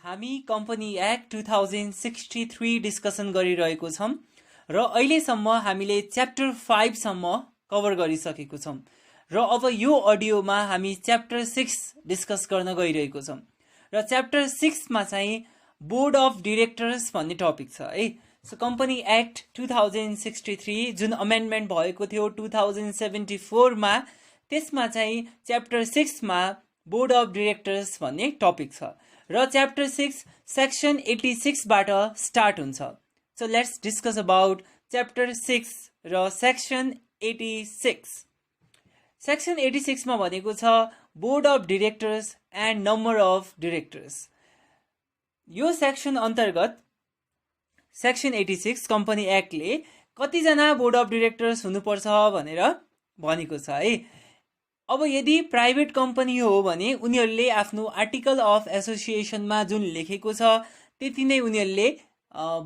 हामी company act 2063 discussion गरिरहेको छौं र अहिलेसम्म हामीले च्याप्टर 5 सम्म कभर गरिसकेको छौं र अब यो अडियोमा हामी च्याप्टर 6 डिस्कस गर्न गइरहेको छौं र च्याप्टर 6 मा चाहिँ बोर्ड अफ डाइरेक्टर्स भन्ने टपिक छ है। सो कम्पनी एक्ट 2063 जुन अमेन्डमेन्ट भएको थियो 2074 मा, त्यसमा चाहिँ च्याप्टर 6 मा बोर्ड अफ डाइरेक्टर्स भन्ने टपिक छ र च्याप्टर 6 सेक्सन 86 बाट स्टार्ट हुन्छ। So let's discuss about chapter 6 र सेक्सन 86। सेक्सन 86 मा भनेको छ board of directors and number of directors. यो सेक्सन अन्तर्गत सेक्सन 86 कम्पनी एक्टले कतिजना बोर्ड अफ डाइरेक्टर्स हुनुपर्छ भनेर भनेको छ है। अब यदि प्राइभेट कम्पनी हो भने उनीहरूले आफ्नो आर्टिकल अफ एसोसिएसनमा जुन लेखेको छ त्यति नै उनीहरूले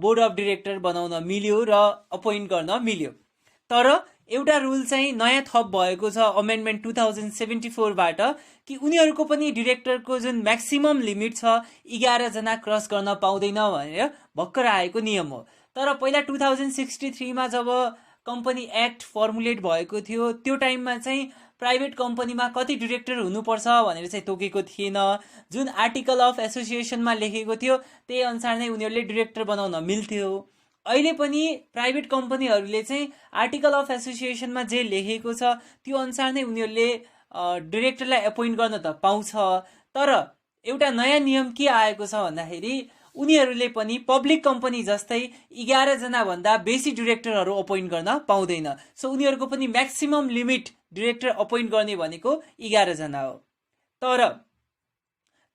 बोर्ड अफ डाइरेक्टर बनाउन मिल्यो र अपोइन्ट गर्न मिल्यो। तर एउटा रुल चाहिँ नयाँ थप भएको छ अमेन्डमेन्ट 2074 बाट कि उनीहरूको पनि डाइरेक्टरको जुन म्याक्सिमम लिमिट छ 11 जना क्रस गर्न पाउँदैन भनेर भर्खर आएको नियम हो। तर पहिला 2063 मा जब कम्पनी एक्ट फर्मुलेट भएको थियो त्यो टाइममा चाहिँ प्राइभेट कम्पनीमा कति डाइरेक्टर हुनुपर्छ भनेर चाहिँ तोकेको थिएन। जुन आर्टिकल अफ एसोसिएसनमा लेखेको थियो त्यही अनुसार नै उनीहरूले डाइरेक्टर बनाउन मिल्थ्यो। अहिले पनि प्राइभेट कम्पनीहरूले चाहिँ आर्टिकल अफ एसोसिएसनमा जे लेखेको छ त्यो अनुसार नै उनीहरूले डाइरेक्टरलाई एपोइन्ट गर्न त पाउँछ। तर एउटा नयाँ नियम के आएको छ भन्दाखेरि उनीहरूले पनि पब्लिक कम्पनी जस्तै 11 जना भन्दा बेसी डाइरेक्टरहरू अपोइन्ट गर्न पाउँदैन। सो उनीहरूको पनि म्याक्सिमम लिमिट डाइरेक्टर अपोइन्ट गर्ने भनेको 11 जना हो।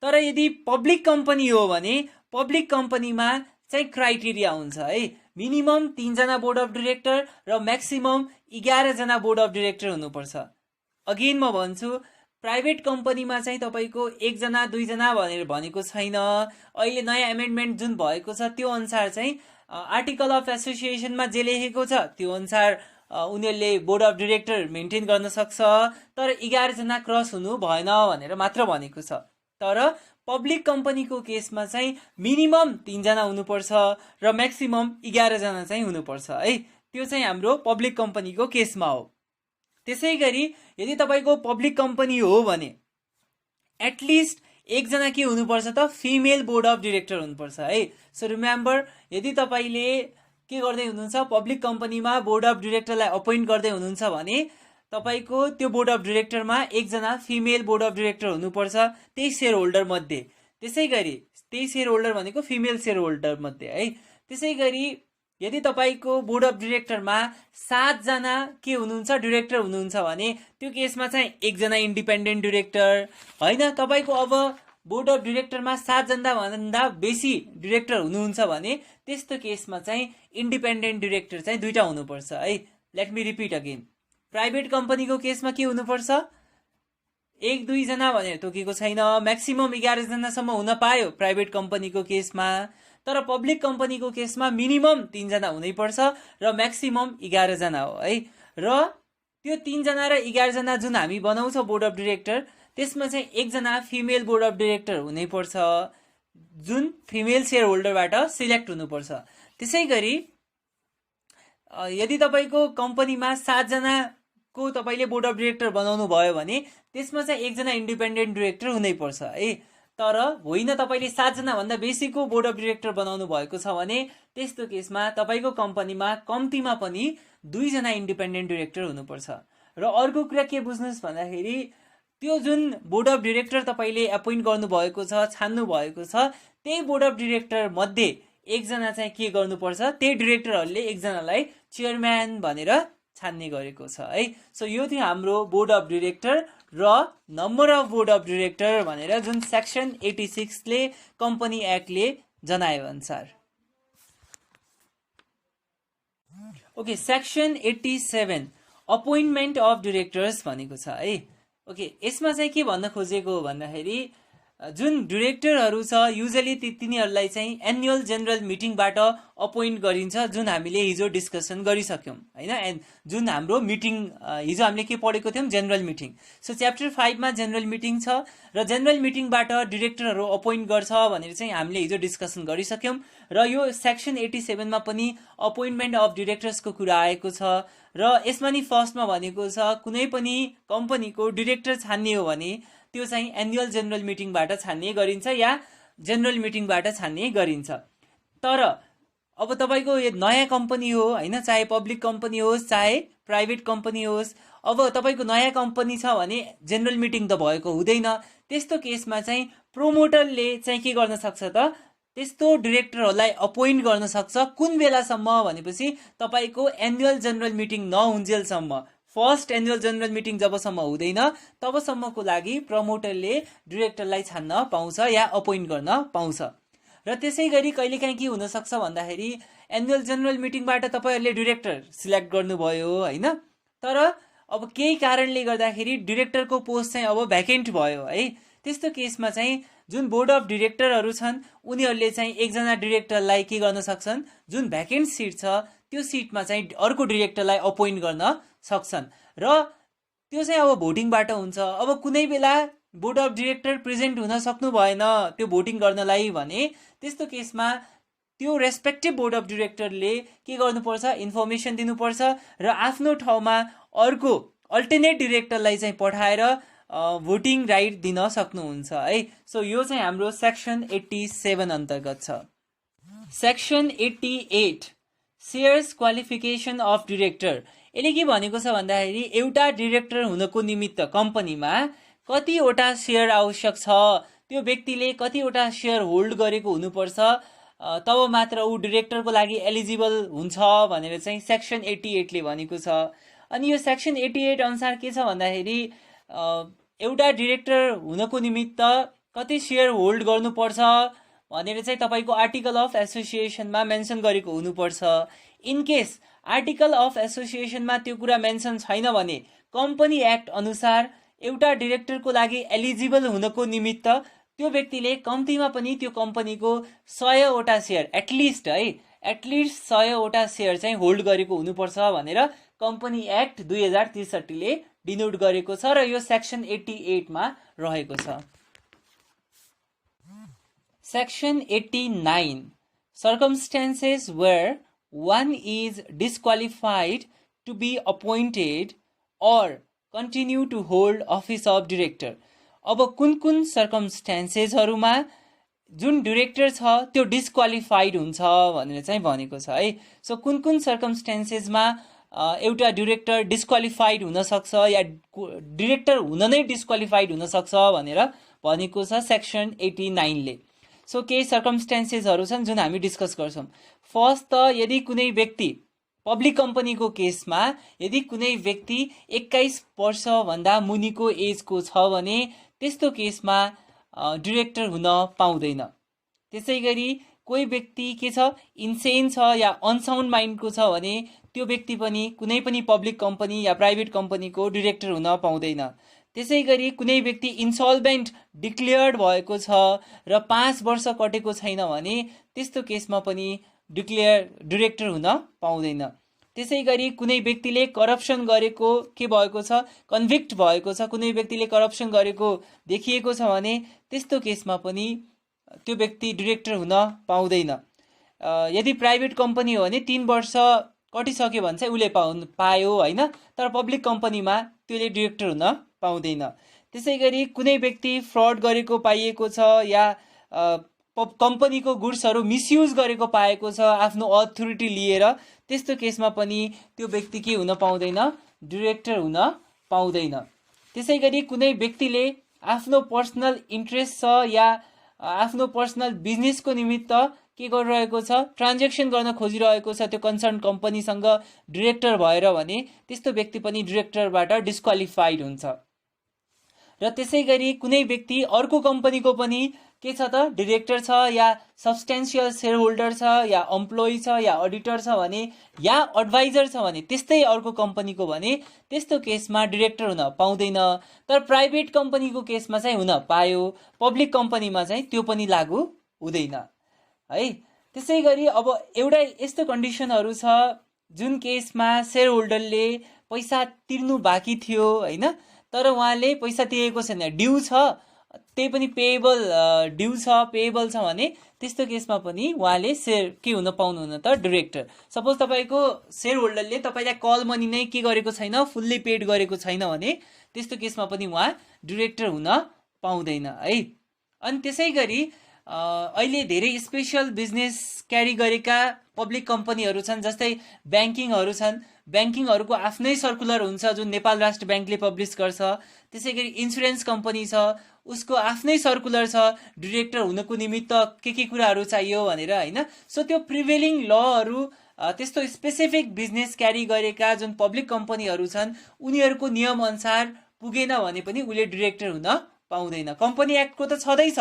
तर यदि पब्लिक कम्पनी हो भने पब्लिक कम्पनीमा चाहिँ क्राइटेरिया हुन्छ है। मिनिमम 3 जना बोर्ड अफ डाइरेक्टर र म्याक्सिमम 11 जना बोर्ड अफ डाइरेक्टर हुनुपर्छ। अगेन म भन्छु प्राइभेट कम्पनीमा चाहिँ तपाईको 1 जना 2 जना भनेर भनेको छैन। अहिले नयाँ एमेन्डमेन्ट जुन भएको छ त्यो अनुसार चाहिँ आर्टिकल अफ एसोसिएसनमा जे लेखेको छ त्यो अनुसार उनीहरूले बोर्ड अफ डाइरेक्टर मेन्टेन गर्न सक्छ। तर 11 जना क्रस हुनु भएन भनेर मात्र भनेको छ। तर पब्लिक कम्पनीको केसमा चाहिँ मिनिमम 3 जना हुनुपर्छ र म्याक्सिमम 11 जना चाहिँ हुनुपर्छ है। त्यो चाहिँ हाम्रो पब्लिक कम्पनीको केसमा हो। त्यसै गरी यदि तपाईको पब्लिक कम्पनी हो भने एटलिस्ट 1 जना के हुनुपर्छ त फिमेल बोर्ड अफ डाइरेक्टर हुनुपर्छ है। सो रिमेम्बर यदि तपाईले के गर्दै हुनुहुन्छ पब्लिक कम्पनीमा बोर्ड अफ डाइरेक्टरलाई अपोइन्ट गर्दै हुनुहुन्छ भने तपाईको त्यो बोर्ड अफ डाइरेक्टरमा 1 जना फिमेल बोर्ड अफ डाइरेक्टर हुनुपर्छ त्यही शेयर होल्डर मध्ये। त्यसै गरी त्यही शेयर होल्डर भनेको फिमेल शेयर होल्डर मध्ये है। त्यसै गरी यदि तपाईको बोर्ड अफ डाइरेक्टरमा 7 जना के हुनुहुन्छ डाइरेक्टर हुनुहुन्छ भने त्यो केसमा चाहिँ 1 जना इन्डिपेन्डेन्ट डाइरेक्टर हैन। तपाईको अब बोर्ड अफ डाइरेक्टरमा 7 जना भन्दा बेसी डाइरेक्टर हुनुहुन्छ भने त्यस्तो केसमा चाहिँ इन्डिपेन्डेन्ट डाइरेक्टर चाहिँ 2टा हुनुपर्छ है। Let me repeat again. Private कम्पनीको केसमा के हुनुपर्छ 1-2 जना भनेर तोकेको छैन। म्याक्सिमम 11 जनासम्म हुन पायो प्राइभेट कम्पनीको केसमा। तर पब्लिक कम्पनीको केसमा मिनिमम 3 जना हुनै पर्छ र म्याक्सिमम 11 जना हो है। र त्यो 3 जना र 11 जना जुन हामी बनाउँछौँ बोर्ड अफ डाइरेक्टर त्यसमा चाहिँ 1 जना फिमेल बोर्ड अफ डाइरेक्टर हुनै पर्छ जुन फिमेल शेयर होल्डरबाट सिलेक्ट हुनुपर्छ। त्यसै गरी यदि तपाईको कम्पनीमा 7 जनाको तपाईले बोर्ड अफ डाइरेक्टर बनाउनु भयो भने त्यसमा चाहिँ 1 जना इन्डिपेन्डेन्ट डाइरेक्टर हुनै पर्छ है। तर होइन तपाईले 7 जना भन्दा बेसीको बोर्ड अफ डाइरेक्टर बनाउनु भएको छ भने त्यस्तो केसमा तपाईको कम्पनीमा कम्तीमा पनि 2 जना इन्डिपेन्डेन्ट डाइरेक्टर हुनुपर्छ। र अर्को कुरा के बुझ्नुस् भन्दाखेरि त्यो जुन बोर्ड अफ डाइरेक्टर तपाईले एपोइन्ट गर्नु भएको छ छान्नु भएको छ त्यही बोर्ड अफ डाइरेक्टर मध्ये 1 जना चाहिँ के गर्नुपर्छ त्यही डाइरेक्टरहरूले 1 जनालाई चेयरम्यान भनेर छान्ने गरेको छ है। सो यो थियो हाम्रो बोर्ड अफ डाइरेक्टर र number of board of director भनेर जुन सेक्सन 86 ले कम्पनी एक्टले जनाए अनुसार। Okay, section 87 appointment of directors भनेको छ है। ओके, यसमा चाहिँ के भन्न खोजेको भन्दाखेरि जुन डिरेक्टरहरू छ युजली तिनीहरूलाई चाहिँ एनुअल जेनरल मिटिङबाट अपोइन्ट गरिन्छ, जुन हामीले हिजो डिस्कसन गरिसक्यौँ हैन। जुन हाम्रो मिटिङ हिजो हामीले के पढेको थियौँ, जेनरल मिटिङ। सो च्याप्टर 5 मा जेनरल मिटिङ छ र जेनरल मिटिङबाट डिरेक्टरहरू अपोइन्ट गर्छ भनेर चाहिँ हामीले हिजो डिस्कसन गरिसक्यौँ र यो सेक्सन 87 मा पनि अपोइन्टमेन्ट अफ डिरेक्टर्सको कुरा आएको छ र यसमा नि फर्स्टमा भनेको छ कुनै पनि कम्पनीको डिरेक्टर छान्ने हो भने त्यो चाहिँ एनुअल जेनरल मिटिङबाट छान्ने गरिन्छ या जेनरल मिटिङबाट छान्ने गरिन्छ। तर अब तपाईँको यो नयाँ कम्पनी हो हैन, चाहे पब्लिक कम्पनी होस् चाहे प्राइभेट कम्पनी होस्, अब तपाईँको नयाँ कम्पनी छ भने जेनरल मिटिङ त भएको हुँदैन। त्यस्तो केसमा चाहिँ प्रोमोटरले चाहिँ के गर्न सक्छ त, त्यस्तो डिरेक्टरहरूलाई अपोइन्ट गर्न सक्छ। कुन बेलासम्म भनेपछि तपाईँको एनुअल जेनरल मिटिङ नहुन्जेलसम्म, फर्स्ट एनुअल जेनरल मिटिङ जबसम्म हुँदैन तबसम्मको लागि प्रमोटरले डिरेक्टरलाई छान्न पाउँछ या अपोइन्ट गर्न पाउँछ। र त्यसै गरी कहिलेकाहीँ के हुनसक्छ भन्दाखेरि एनुअल जेनरल मिटिङबाट तपाईँहरूले डिरेक्टर सिलेक्ट गर्नुभयो हैन, तर अब केही कारणले गर्दाखेरि डिरेक्टरको पोस्ट चाहिँ अब भ्याकेन्ट भयो है। त्यस्तो केसमा चाहिँ जुन बोर्ड अफ डिरेक्टरहरू छन् उनीहरूले चाहिँ एकजना डिरेक्टरलाई के गर्न सक्छन्, जुन भ्याकेन्ट सिट छ त्यो सिटमा चाहिँ अर्को डिरेक्टरलाई अपोइन्ट गर्न सक्छन् र त्यो चाहिँ अब भोटिङबाट हुन्छ। अब कुनै बेला बोर्ड अफ डिरेक्टर प्रेजेन्ट हुन सक्नु भएन त्यो भोटिङ गर्नलाई भने त्यस्तो केसमा त्यो रेस्पेक्टिभ बोर्ड अफ डिरेक्टरले के गर्नुपर्छ, इन्फर्मेसन दिनुपर्छ र आफ्नो ठाउँमा अर्को अल्टरनेट डिरेक्टरलाई चाहिँ पठाएर भोटिङ राइट दिन सक्नुहुन्छ है। सो यो चाहिँ हाम्रो सेक्सन 87 अन्तर्गत छ। Section 88 shares qualification of director. यसले के भनेको छ भन्दाखेरि एउटा डिरेक्टर हुनको निमित्त कम्पनीमा कतिवटा सेयर आवश्यक छ, त्यो व्यक्तिले कतिवटा सेयर होल्ड गरेको हुनुपर्छ, तब मात्र ऊ डिरेक्टरको लागि एलिजिबल हुन्छ भनेर चाहिँ सेक्सन 88 ले भनेको छ। अनि यो सेक्सन 88 अनुसार के छ भन्दाखेरि एउटा डिरेक्टर हुनको निमित्त कति सेयर होल्ड गर्नुपर्छ भनेर चाहिँ तपाईँको आर्टिकल अफ एसोसिएसनमा मेन्सन गरेको हुनुपर्छ। इन केस आर्टिकल अफ एसोसिएसनमा त्यो कुरा मेन्सन छैन भने कम्पनी एक्ट अनुसार एउटा डिरेक्टरको लागि एलिजिबल हुनको निमित्त त्यो व्यक्तिले कम्तीमा पनि त्यो कम्पनीको 100वटा सेयर एटलिस्ट 100वटा सेयर चाहिँ होल्ड गरेको हुनुपर्छ भनेर कम्पनी एक्ट 2063 ले डिनोट गरेको छ र यो सेक्सन 88 मा रहेको छ। Section 89 circumstances where one is disqualified to be appointed or continue to hold office of director। अब कुन कुन सर्कमस्टेन्सेसहरुमा जुन डिरेक्टर छ त्यो डिस्क्वालिफाइड हुन्छ भनेर चाहिँ भनेको छ है। सो कुन कुन सर्कमस्टेन्सेसमा एउटा डिरेक्टर डिस्क्वालिफाइड हुन सक्छ या डिरेक्टर हुन नै डिस्क्वालिफाइड हुन सक्छ भनेर भनेको छ सेक्सन 89 ले। सो केही सर्कमस्टेन्सेसहरु छन् जुन हामी डिस्कस गर्छौं। फर्स्ट त यदि कुनै व्यक्ति पब्लिक कम्पनीको केसमा यदि कुनै व्यक्ति 21 वर्ष भन्दा मुनिको एजको छ भने त्यस्तो केसमा डिरेक्टर हुन पाउँदैन। त्यसैगरी कोही व्यक्ति के छ इन्सेन छ या अनसाउन्ड माइन्डको छ भने त्यो व्यक्ति पनि कुनै पनि पब्लिक कम्पनी या प्राइभेट कम्पनीको डिरेक्टर हुन पाउँदैन। त्यसैगरी कुनै व्यक्ति इन्सल्भेन्ट डिक्लेयर्ड भएको छ र 5 वर्ष कटेको छैन भने त्यस्तो केसमा पनि डिरेक्टर हुन पाउँदैन। त्यसैगरी कुनै व्यक्तिले करप्सन गरेको के भएको छ कन्भिक्ट भएको छ, कुनै व्यक्तिले करप्सन गरेको देखिएको छ भने त्यस्तो केसमा पनि त्यो व्यक्ति डिरेक्टर हुन पाउँदैन। यदि प्राइभेट कम्पनी हो भने 3 वर्ष कटिसक्यो भने चाहिँ उले पायो हैन, तर पब्लिक कम्पनीमा त्यसले डिरेक्टर हुन पाउँदैन। त्यसैगरी कुनै व्यक्ति फ्रड गरेको पाइएको छ या कम्पनीको गुड्सहरु मिसयुज गरेको पाएको छ आफ्नो अथोरिटी लिएर, त्यस्तो केसमा पनि त्यो व्यक्ति के हुन पाउँदैन डिरेक्टर हुन पाउँदैन। त्यसैगरी कुनै व्यक्तिले आफ्नो पर्सनल इन्ट्रेस्ट छ या आफ्नो पर्सनल बिजनेसको निमित्त के गरिरहेको छ ट्रान्ज्याक्सन गर्न खोजिरहेको छ त्यो कन्सर्न कम्पनीसँग डिरेक्टर भएर भने त्यस्तो व्यक्ति पनि डिरेक्टरबाट डिस्क्वालिफाइड हुन्छ। र त्यसैगरी कुनै व्यक्ति अर्को कम्पनीको पनि के छ त डिरेक्टर छ या सब्सटेन्सियल शेयर होल्डर छ या एम्प्लोइ छ या अडिटर छ भने या एडभाइजर छ भने त्यस्तै अर्को कम्पनीको भने त्यस्तो केसमा डिरेक्टर हुन पाउँदैन। तर प्राइभेट कम्पनीको केसमा चाहिँ हुन पायो, पब्लिक कम्पनीमा चाहिँ त्यो पनि लागू हुँदैन है। त्यसै गरी अब एउटा यस्तो कन्डिसनहरू छ जुन केसमा शेयर होल्डरले पैसा तिर्नु बाँकी थियो होइन, तर उहाँले पैसा तिरेको छैन, ड्यू छ, त्यही पनि पेएबल ड्यू छ, पेएबल छ भने त्यस्तो केसमा पनि उहाँले शेयर के हुन पाउनुहुन्न त डिरेक्टर। सपोज तपाईँको शेयर होल्डरले तपाईँलाई कल मनी नै के गरेको छैन, फुल्ली पेड गरेको छैन भने त्यस्तो केसमा पनि उहाँ डिरेक्टर हुन पाउँदैन है। अनि त्यसै गरी अहिले धेरै स्पेशल बिजनेस क्यारी गरेका पब्लिक कम्पनीहरू छन्, जस्तै ब्याङ्किङहरू छन्। ब्याङ्किङहरूको आफ्नै सर्कुलर हुन्छ जुन नेपाल राष्ट्र ब्याङ्कले पब्लिस गर्छ। त्यसै गरी इन्सुरेन्स कम्पनी छ, उसको आफ्नै सर्कुलर छ डिरेक्टर हुनको निमित्त के कुराहरू चाहियो भनेर होइन। सो त्यो प्रिभेलिङ लहरू त्यस्तो स्पेसिफिक बिजनेस क्यारी गरेका जुन पब्लिक कम्पनीहरू छन् उनीहरूको नियमअनुसार पुगेन भने पनि उसले डिरेक्टर हुन पाउँदैन। कम्पनी एक्टको त छँदैछ,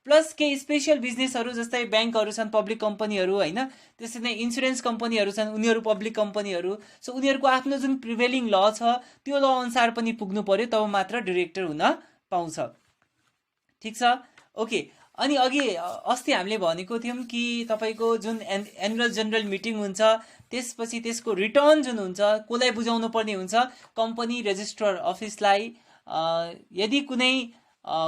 प्लस केही स्पेशल बिजनेसहरू जस्तै ब्याङ्कहरू छन् पब्लिक कम्पनीहरू होइन, त्यसरी नै इन्सुरेन्स कम्पनीहरू छन् उनीहरू पब्लिक कम्पनीहरू। सो उनीहरूको आफ्नो जुन प्रिभेलिङ ल छ त्यो ल अनुसार पनि पुग्नु पर्यो, तब मात्र डिरेक्टर हुन पाउँछ। ठिक छ, ओके। अनि अघि अस्ति हामीले भनेको थियौँ कि तपाईँको जुन एनुअल जनरल मिटिङ हुन्छ त्यसपछि त्यसको रिटर्न जुन हुन्छ कसलाई बुझाउनु पर्ने हुन्छ, कम्पनी रेजिस्ट्रार अफिसलाई। यदि कुनै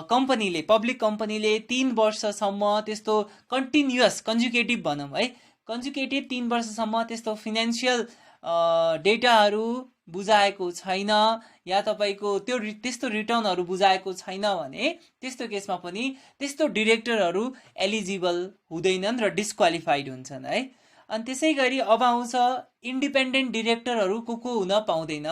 कम्पनीले पब्लिक कम्पनीले 3 वर्षसम्म त्यस्तो कन्टिन्युअस कन्जुकेटिभ भनौँ है, कन्जुकेटिभ 3 वर्षसम्म त्यस्तो फिनेन्सियल डेटाहरू बुझाएको छैन या तपाईँको त्यो त्यस्तो रिटर्नहरू बुझाएको छैन भने त्यस्तो केसमा पनि त्यस्तो डिरेक्टरहरू एलिजिबल हुँदैनन् र डिस्क्वालिफाइड हुन्छन् है। अनि त्यसै गरी अब आउँछ इन्डिपेन्डेन्ट डिरेक्टरहरू को हुन पाउँदैन।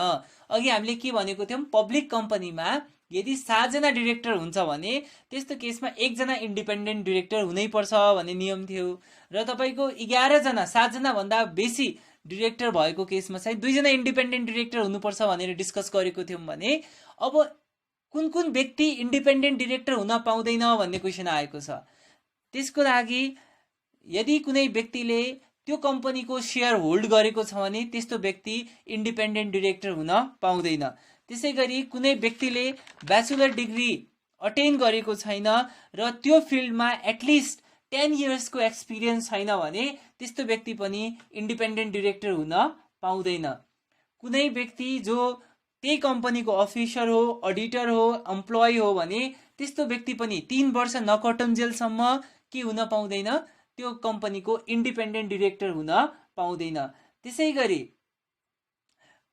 अघि हामीले के भनेको थियौँ, पब्लिक कम्पनीमा यदि 7 जना डिरेक्टर हुन्छ भने त्यस्तो केसमा 1 जना इन्डिपेन्डेन्ट डिरेक्टर हुनैपर्छ भन्ने नियम थियो। र तपाईँको 11 जना 7 जना भन्दा बेसी डिरेक्टर भएको केसमा चाहिँ 2 जना इन्डिपेन्डेन्ट डिरेक्टर हुनुपर्छ भनेर डिस्कस गरेको थियौँ भने अब कुन व्यक्ति इन्डिपेन्डेन्ट डिरेक्टर हुन पाउँदैन भन्ने क्वेसन आएको छ। त्यसको लागि यदि कुनै व्यक्तिले त्यो कम्पनीको सेयर होल्ड गरेको छ भने त्यस्तो व्यक्ति इन्डिपेन्डेन्ट डिरेक्टर हुन पाउँदैन। त्यसै गरी कुनै व्यक्तिले ब्याचलर डिग्री अटेन गरेको छैन र त्यो फिल्डमा एटलिस्ट 10 इयर्सको एक्सपिरियन्स छैन भने त्यस्तो व्यक्ति पनि इन्डिपेन्डेन्ट डिरेक्टर हुन पाउँदैन। कुनै व्यक्ति जो त्यही कम्पनीको अफिसर हो, अडिटर हो, एम्प्लोइ हो भने त्यस्तो व्यक्ति पनि 3 वर्ष नकटुन्जेलसम्म के हुन पाउँदैन, त्यो कम्पनीको इन्डिपेन्डेन्ट डिरेक्टर हुन पाउँदैन। त्यसै गरी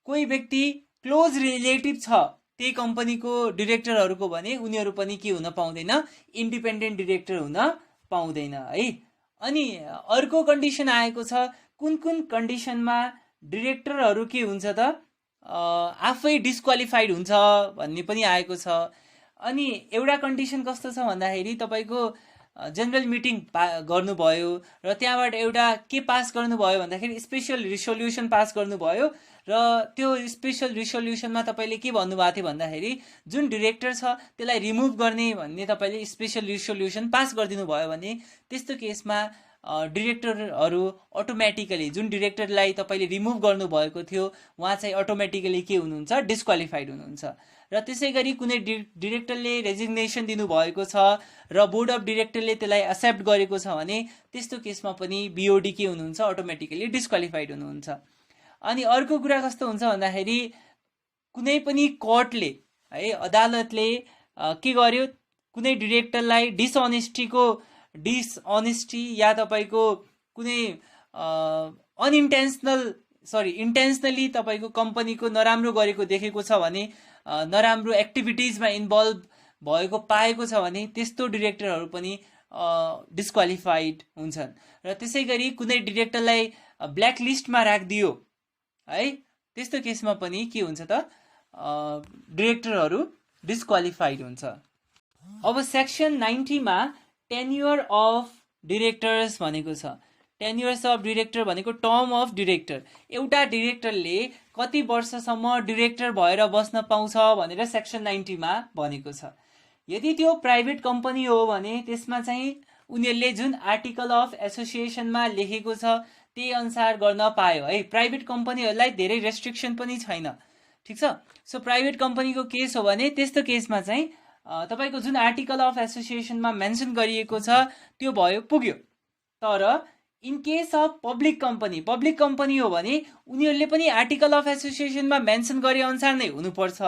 कोही व्यक्ति क्लोज रिलेटिभ छ त्यही कम्पनीको डिरेक्टरहरूको भने उनीहरू पनि के हुन पाउँदैन, इन्डिपेन्डेन्ट डिरेक्टर हुन पाउँदैन है। अनि अर्को कन्डिसन आएको छ, कुन कन्डिसनमा डिरेक्टरहरू के हुन्छ त आफै डिस्क्वालिफाइड हुन्छ भन्ने पनि आएको छ। अनि एउटा कन्डिसन कस्तो छ भन्दाखेरि तपाईँको जनरल मिटिङ गर्नुभयो र त्यहाँबाट एउटा के पास गर्नुभयो भन्दाखेरि स्पेसल रिसोल्युसन पास गर्नुभयो र त्यो स्पेसल रिसोल्युसनमा तपाईँले के भन्नुभएको थियो भन्दाखेरि जुन डिरेक्टर छ त्यसलाई रिमुभ गर्ने भन्ने तपाईँले स्पेसल रिसोल्युसन पास गरिदिनु भयो भने त्यस्तो केसमा डिरेक्टरहरू अटोमेटिकली जुन डिरेक्टरलाई तपाईँले रिमुभ गर्नुभएको थियो उहाँ चाहिँ अटोमेटिकली के हुनुहुन्छ, डिस्क्वालिफाइड हुनुहुन्छ। र त्यसै गरी कुनै डिरेक्टरले रेजिग्नेसन दिनुभएको छ र बोर्ड अफ डिरेक्टरले त्यसलाई एक्सेप्ट गरेको छ भने त्यस्तो केसमा पनि बिओडी के हुनुहुन्छ, अटोमेटिकली डिस्क्वालिफाइड हुनुहुन्छ। अनि अर्को कुरा कस्तो हुन्छ भन्दाखेरि कुनै पनि कोर्टले है, अदालतले के गर्यो, कुनै डिरेक्टरलाई डिसअनेस्टी या तपाईँको कुनै इन्टेन्सनली तपाईँको कम्पनीको नराम्रो गरेको देखेको छ भने, नराम्रो एक्टिभिटिजमा इन्भल्भ भएको पाएको छ भने त्यस्तो डिरेक्टरहरू पनि डिस्क्वालिफाइड हुन्छन्। र त्यसै गरी कुनै डिरेक्टरलाई ब्ल्याक लिस्टमा राखिदियो है, त्यस्तो केसमा पनि के हुन्छ त डिरेक्टरहरू डिस्क्वालिफाइड हुन्छ। अब सेक्सन 90 मा टेन्युर अफ डिरेक्टर्स भनेको छ। टेन्युर्स अफ डिरेक्टर भनेको टर्म अफ डिरेक्टर, एउटा डिरेक्टरले कति वर्षसम्म डिरेक्टर भएर बस्न पाउँछ भनेर सेक्सन 90 मा भनेको छ। यदि त्यो प्राइभेट कम्पनी हो भने त्यसमा चाहिँ उनीहरूले जुन आर्टिकल अफ एसोसिएसनमा लेखेको छ त्यही अनुसार गर्न पायो है। प्राइभेट कम्पनीहरूलाई धेरै रेस्ट्रिक्सन पनि छैन, ठिक छ। सो प्राइभेट कम्पनीको केस हो भने त्यस्तो केसमा चाहिँ तपाईँको जुन आर्टिकल अफ एसोसिएसनमा मेन्सन गरिएको छ त्यो भयो, पुग्यो। तर in case of public company हो भने उनीहरूले पनि आर्टिकल अफ एसोसिएसनमा मेन्सन गरे अनुसार नै हुनुपर्छ।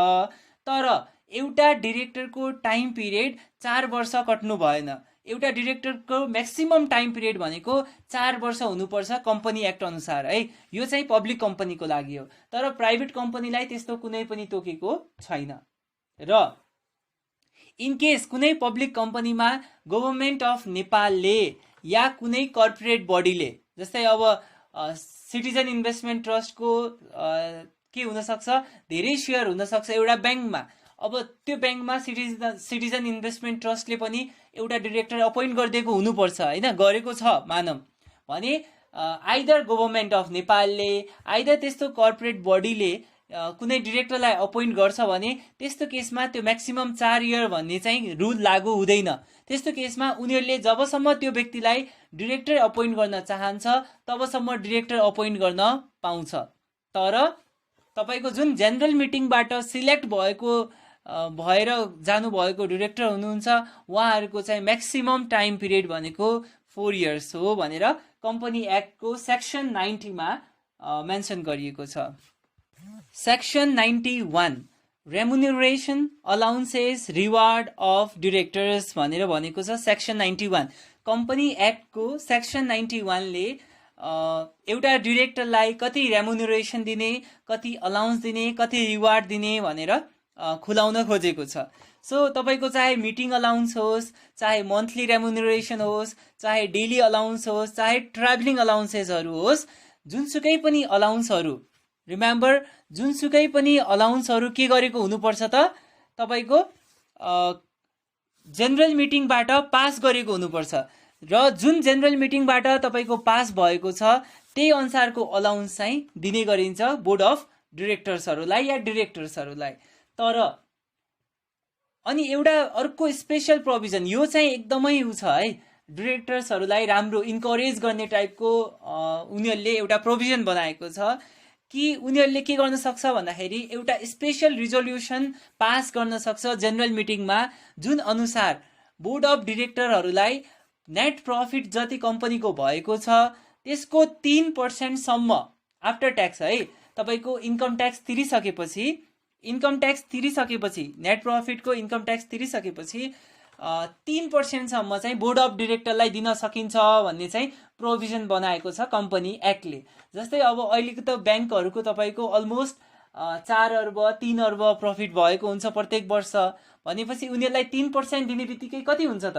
तर एउटा डिरेक्टरको टाइम पिरियड 4 वर्ष कट्नु भएन। एउटा डिरेक्टरको म्याक्सिमम टाइम पिरियड भनेको 4 वर्ष हुनुपर्छ कम्पनी एक्ट अनुसार है। यो चाहिँ पब्लिक कम्पनीको लागि हो। तर प्राइभेट कम्पनीलाई त्यस्तो कुनै पनि तोकेको छैन। र इन केस कुनै पब्लिक कम्पनीमा गभर्मेन्ट अफ नेपालले या कुनै कर्पोरेट बडीले, जस्तै अब सिटिजन इन्भेस्टमेन्ट ट्रस्टको के हुनसक्छ, धेरै सेयर हुनसक्छ एउटा ब्याङ्कमा। अब त्यो ब्याङ्कमा सिटिजन इन्भेस्टमेन्ट ट्रस्टले पनि एउटा डिरेक्टर अपोइन्ट गरिदिएको हुनुपर्छ होइन, गरेको छ मानौँ भने आइदर गभर्मेन्ट अफ नेपालले आइदर त्यस्तो कर्पोरेट बडीले कुनै डिरेक्टरलाई अपोइन्ट गर्छ भने त्यस्तो केसमा त्यो म्याक्सिमम 4 इयर भन्ने चाहिँ रुल लागू हुँदैन। त्यस्तो केसमा उनीहरूले जबसम्म त्यो व्यक्तिलाई डिरेक्टर अपोइन्ट गर्न चाहन्छ तबसम्म डिरेक्टर अपोइन्ट गर्न पाउँछ। तर तपाईँको जुन जेनरल मिटिङबाट सिलेक्ट भएर जानुभएको डिरेक्टर हुनुहुन्छ उहाँहरूको चाहिँ म्याक्सिमम टाइम पिरियड भनेको 4 इयर्स हो भनेर कम्पनी एक्टको सेक्सन 90 मा मेन्सन गरिएको छ। Section 91 remuneration allowances reward of directors भनेर भनेको छ। सेक्सन 91 कम्पनी एक्टको सेक्सन 91 ले एउटा डिरेक्टरलाई कति रेमुनरेसन दिने, कति अलाउन्स दिने, कति रिवार्ड दिने भनेर खुलाउन खोजेको छ। सो तपाईँको चाहे मिटिङ अलाउन्स होस्, चाहे मन्थली रेमुनरेसन होस्, चाहे डेली अलाउन्स होस्, चाहे ट्राभलिङ अलाउन्सेसहरू होस्, जुनसुकै पनि अलाउन्सहरू, रिमेम्बर जुनसुकै पनि अलाउन्सहरू के गरेको हुनुपर्छ त, तपाईँको जेनरल मिटिङबाट पास गरेको हुनुपर्छ। र जुन जेनरल मिटिङबाट तपाईँको पास भएको छ त्यही अनुसारको अलाउन्स चाहिँ दिने गरिन्छ बोर्ड अफ डिरेक्टर्सहरूलाई या डिरेक्टर्सहरूलाई। तर अनि एउटा अर्को स्पेशल प्रोभिजन, यो चाहिँ एकदमै उ छ है, डिरेक्टर्सहरूलाई राम्रो इन्करेज गर्ने टाइपको उनीहरूले एउटा प्रोभिजन बनाएको छ कि उनीहरूले के गर्न सक्छ भन्दाखेरि एउटा स्पेशल रिजोल्युसन पास गर्न सक्छ जेनरल मिटिङमा, जुन अनुसार बोर्ड अफ डिरेक्टरहरूलाई नेट प्रफिट जति कम्पनीको भएको छ त्यसको 3% सम्म आफ्टर ट्याक्स है, तपाईँको इन्कम ट्याक्स तिरिसकेपछि नेट प्रफिटको इन्कम ट्याक्स तिरिसकेपछि 3% सम्म चाहिँ बोर्ड अफ डिरेक्टरलाई दिन सकिन्छ भन्ने चाहिँ प्रोभिजन बनाएको छ कम्पनी एक्टले। जस्तै अब अहिलेको त ब्याङ्कहरूको तपाईँको अलमोस्ट 4 अर्ब 3 अर्ब प्रफिट भएको हुन्छ प्रत्येक वर्ष भनेपछि उनीहरूलाई 3% दिने बित्तिकै कति हुन्छ त,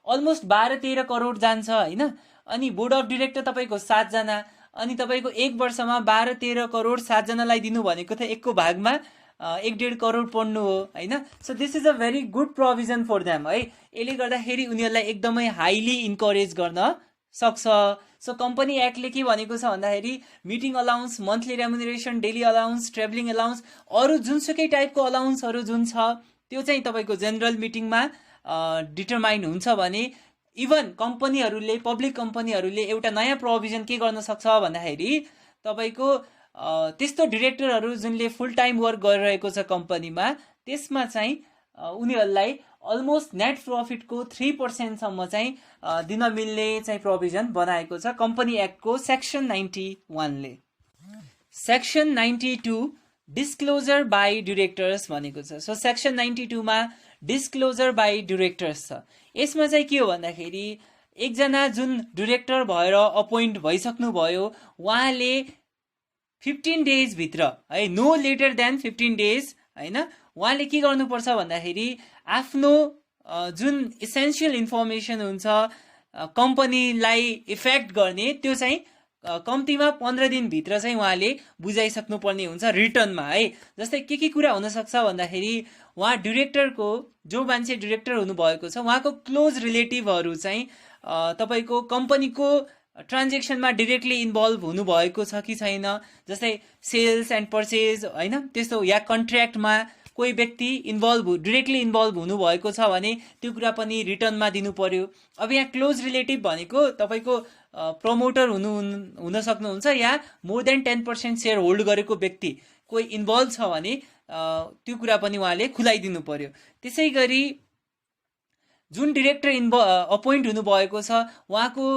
अलमोस्ट 12-13 करोड जान्छ होइन। अनि बोर्ड अफ डिरेक्टर तपाईँको 7 जना, अनि तपाईँको एक वर्षमा 12-13 करोड 7 जनालाई दिनु भनेको त 1 को भागमा 1.5 करोड पर्नु हो होइन। So this is a very good provision for them है। यसले गर्दाखेरि उनीहरूलाई एकदमै हाइली इन्करेज गर्न सक्छ। सो कम्पनी एक्टले के भनेको छ भन्दाखेरि meeting allowance, monthly remuneration, daily allowance, travelling allowance, अरू जुनसुकै टाइपको अलाउन्सहरू जुन छ त्यो चाहिँ तपाईँको जेनरल मिटिङमा डिटरमाइन हुन्छ भने इभन कम्पनीहरूले, पब्लिक कम्पनीहरूले एउटा नयाँ प्रोभिजन के गर्न सक्छ भन्दाखेरि तपाईँको त्यस्तो डिरेक्टरहरू जुनले फुल टाइम वर्क गरिरहेको छ कम्पनीमा त्यसमा चाहिँ उनीहरूलाई अलमोस्ट नेट प्रफिटको 3% सम्म चाहिँ दिन मिल्ने चाहिँ प्रोभिजन बनाएको छ कम्पनी एक्टको सेक्सन 91 ले। सेक्सन 92 डिस्क्लोजर बाई डिरेक्टर्स भनेको छ। सो सेक्सन 92 मा डिस्क्लोजर बाई डिरेक्टर्स छ। यसमा चाहिँ के हो भन्दाखेरि एकजना जुन डिरेक्टर भएर अपोइन्ट भइसक्नु भयो उहाँले 15 डेज भित्र है, नो लेटर देन 15 डेज होइन, उहाँले के गर्नुपर्छ भन्दाखेरि आफ्नो जुन इसेन्सियल इन्फर्मेसन हुन्छ कम्पनीलाई इफेक्ट गर्ने त्यो चाहिँ कम्तीमा 15 दिनभित्र चाहिँ उहाँले बुझाइसक्नु पर्ने हुन्छ रिटर्नमा है। जस्तै के कुरा हुनसक्छ भन्दाखेरि उहाँ डिरेक्टरको, जो मान्छे डिरेक्टर हुनुभएको छ उहाँको क्लोज रिलेटिभहरू चाहिँ तपाईँको कम्पनीको ट्रान्जेक्सनमा डिरेक्टली इन्भल्भ हुनुभएको छ कि छैन, जस्तै सेल्स एन्ड पर्चेज होइन, त्यस्तो या कन्ट्र्याक्टमा कोही व्यक्ति डिरेक्टली इन्भल्भ हुनुभएको छ भने त्यो कुरा पनि रिटर्नमा दिनु पर्यो। अब यहाँ क्लोज रिलेटिभ भनेको तपाईँको प्रमोटर हुन सक्नुहुन्छ या मोर देन 10% सेयर होल्ड गरेको व्यक्ति कोही इन्भल्भ छ भने त्यो कुरा पनि उहाँले खुलाइदिनु पर्यो। त्यसै गरी जुन डिरेक्टर अपोइन्ट हुनुभएको छ उहाँको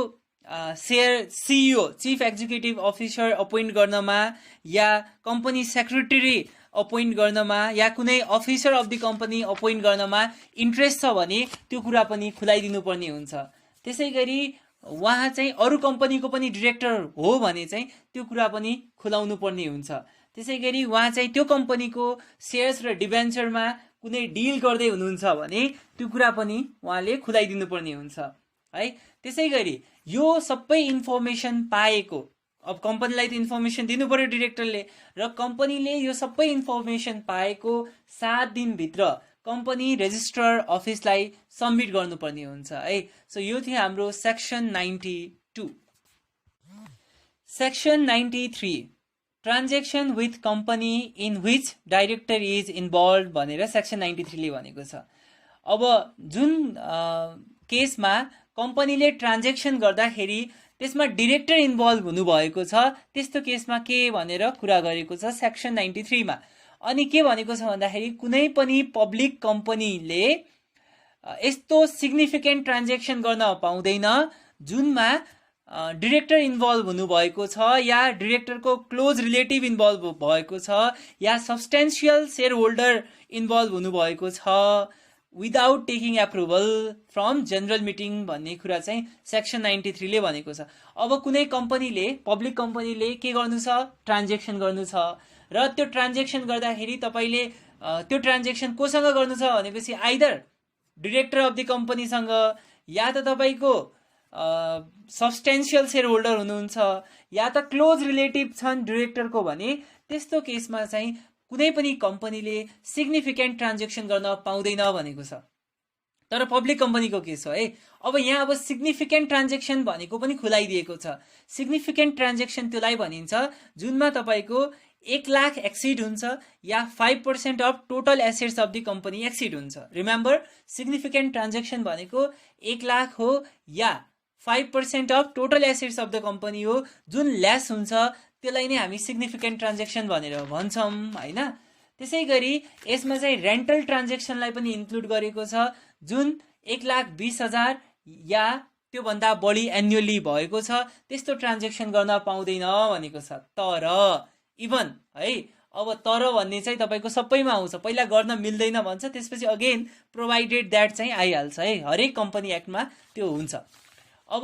CEO chief executive officer appoint गर्नमा या कम्पनी सेक्रेटरी अपोइन्ट गर्नमा या कुनै officer of the company appoint गर्नमा इन्ट्रेस्ट छ भने त्यो कुरा पनि खुलाइदिनु पर्ने हुन्छ। त्यसै गरी उहाँ चाहिँ अरू कम्पनीको पनि डिरेक्टर हो भने चाहिँ त्यो कुरा पनि खुलाउनु पर्ने हुन्छ। त्यसै गरी उहाँ चाहिँ त्यो कम्पनीको सेयर्स र डिबेन्चरमा कुनै डिल गर्दै हुनुहुन्छ भने त्यो कुरा पनि उहाँले खुलाइदिनु पर्ने हुन्छ है। त्यसै गरी यो सबै इन्फर्मेसन पाएको, अब कम्पनीलाई त इन्फर्मेसन दिनु पर्यो डिरेक्टरले, र कम्पनीले यो सबै इन्फर्मेसन पाएको 7 दिनभित्र कम्पनी रेजिस्ट्रार अफिसलाई सबमिट गर्नुपर्ने हुन्छ है। सो यो थियो हाम्रो section 92। Section 93 transaction with company in which director is involve भनेर सेक्सन 93 ले भनेको छ। अब जुन केसमा कम्पनीले ट्रान्जेक्सन गर्दाखेरि त्यसमा डिरेक्टर इन्भल्भ हुनुभएको छ त्यस्तो केसमा के भनेर कुरा गरेको छ सेक्सन 93 मा। अनि के भनेको छ भन्दाखेरि कुनै पनि पब्लिक कम्पनीले यस्तो सिग्निफिकेन्ट ट्रान्जेक्सन गर्न पाउँदैन जुनमा डिरेक्टर इन्भल्भ हुनुभएको छ या डिरेक्टरको क्लोज रिलेटिभ इन्भल्भ भएको छ या सब्सटेन्सियल सेयर होल्डर इन्भल्भ हुनुभएको छ without taking approval from general meeting भन्ने कुरा चाहिँ सेक्सन 93 ले भनेको छ। अब कुनै कम्पनीले पब्लिक कम्पनीले के गर्नु छ, ट्रान्जेक्सन गर्नु छ, र त्यो ट्रान्जेक्सन गर्दाखेरि तपाईँले त्यो ट्रान्जेक्सन कोसँग गर्नु छ भनेपछि आइदर डिरेक्टर अफ द कम्पनीसँग या त तपाईँको सब्सटेन्सियल सेयर होल्डर हुनुहुन्छ या त क्लोज रिलेटिभ छन् डिरेक्टरको भने त्यस्तो केसमा चाहिँ कुनै पनि कम्पनीले सिग्निफिकेन्ट ट्रान्जेक्सन गर्न पाउँदैन भनेको छ। तर पब्लिक कम्पनीको केस हो है। अब यहाँ अब सिग्निफिकेन्ट ट्रान्जेक्सन भनेको पनि खुलाइदिएको छ। सिग्निफिकेन्ट ट्रान्जेक्सन त्यसलाई भनिन्छ जुनमा तपाईँको 1 लाख एक्सिड हुन्छ या 5% of total assets of the company exceed हुन्छ। रिमेम्बर सिग्निफिकेन्ट ट्रान्जेक्सन भनेको 1 लाख हो या 5% of total assets of the company हो। जुन लेस हुन्छ त्यसलाई नै हामी सिग्निफिकेन्ट ट्रान्जेक्सन भनेर भन्छौँ हैन। त्यसै गरी यसमा चाहिँ रेन्टल ट्रान्जेक्सनलाई पनि इन्क्लुड गरेको छ जुन 1,20,000 या त्योभन्दा बढी एन्युअली भएको छ त्यस्तो ट्रान्जेक्सन गर्न पाउँदैन भनेको छ। तर इभन है, अब तर भन्ने चाहिँ तपाईँको सबैमा आउँछ। पहिला गर्न मिल्दैन भन्छ, त्यसपछि अगेन प्रोभाइडेड द्याट चाहिँ आइहाल्छ है। हरेक कम्पनी एक्टमा त्यो हुन्छ। अब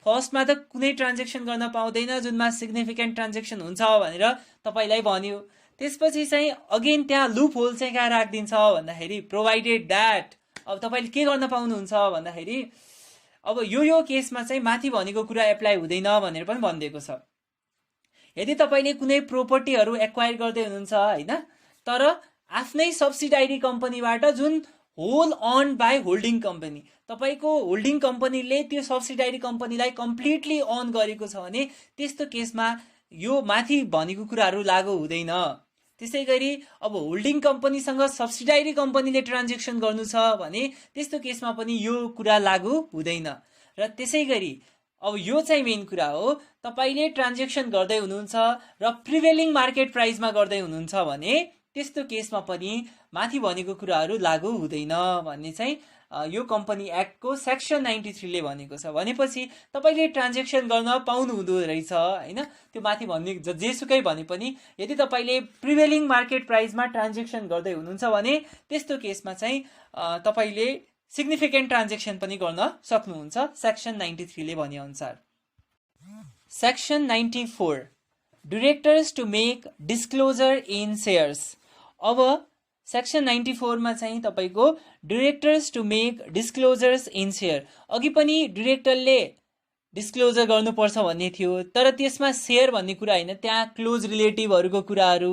फर्स्टमा त कुनै ट्रान्जेक्सन गर्न पाउँदैन जुनमा सिग्निफिकेन्ट ट्रान्जेक्सन हुन्छ भनेर तपाईँलाई भन्यो। त्यसपछि चाहिँ अगेन त्यहाँ लुप होल चाहिँ कहाँ राखिदिन्छ भन्दाखेरि प्रोभाइडेड द्याट अब तपाईँले के गर्न पाउनुहुन्छ भन्दाखेरि अब यो केसमा चाहिँ माथि भनेको कुरा एप्लाई हुँदैन भनेर पनि भनिदिएको छ। यदि तपाईँले कुनै प्रोपर्टीहरू एक्वायर गर्दै हुनुहुन्छ हैन, तर आफ्नै सब्सिडाइरी कम्पनीबाट जुन whole owned by holding company, तपाईँको होल्डिङ कम्पनीले त्यो सब्सिडाइरी कम्पनीलाई कम्प्लिटली अन गरेको छ भने त्यस्तो केसमा यो माथि भनेको कुराहरू लागू हुँदैन। त्यसै गरी अब होल्डिङ कम्पनीसँग सब्सिडाइरी कम्पनीले ट्रान्जेक्सन गर्नु छ भने त्यस्तो केसमा पनि यो कुरा लागू हुँदैन। र त्यसै गरी अब यो चाहिँ मेन कुरा हो, तपाईँले ट्रान्जेक्सन गर्दै हुनुहुन्छ र प्रिभेलिङ मार्केट प्राइसमा गर्दै हुनुहुन्छ भने त्यस्तो केसमा पनि माथि भनेको कुराहरू लागू हुँदैन भन्ने चाहिँ यो कम्पनी एक्टको सेक्सन 93 ले भनेको छ। भनेपछि तपाईँले ट्रान्जेक्सन गर्न पाउनु हुँदो रहेछ हैन। त्यो माथि भन्ने जेसुकै भने पनि यदि तपाईँले प्रिभेलिङ मार्केट प्राइसमा ट्रान्जेक्सन गर्दै हुनुहुन्छ भने त्यस्तो केसमा चाहिँ तपाईँले सिग्निफिकेन्ट ट्रान्जेक्सन पनि गर्न सक्नुहुन्छ सेक्सन 93 ले भने अनुसार। Section 94 directors to make disclosure in shares. अब सेक्सन 94 मा चाहिँ तपाईको directors to make disclosures in share. अघि पनि डिरेक्टरले डिस्क्लोजर गर्नुपर्छ भन्ने थियो, तर त्यसमा शेयर भन्ने कुरा हैन, त्यहाँ क्लोज रिलेटिभहरूको कुराहरू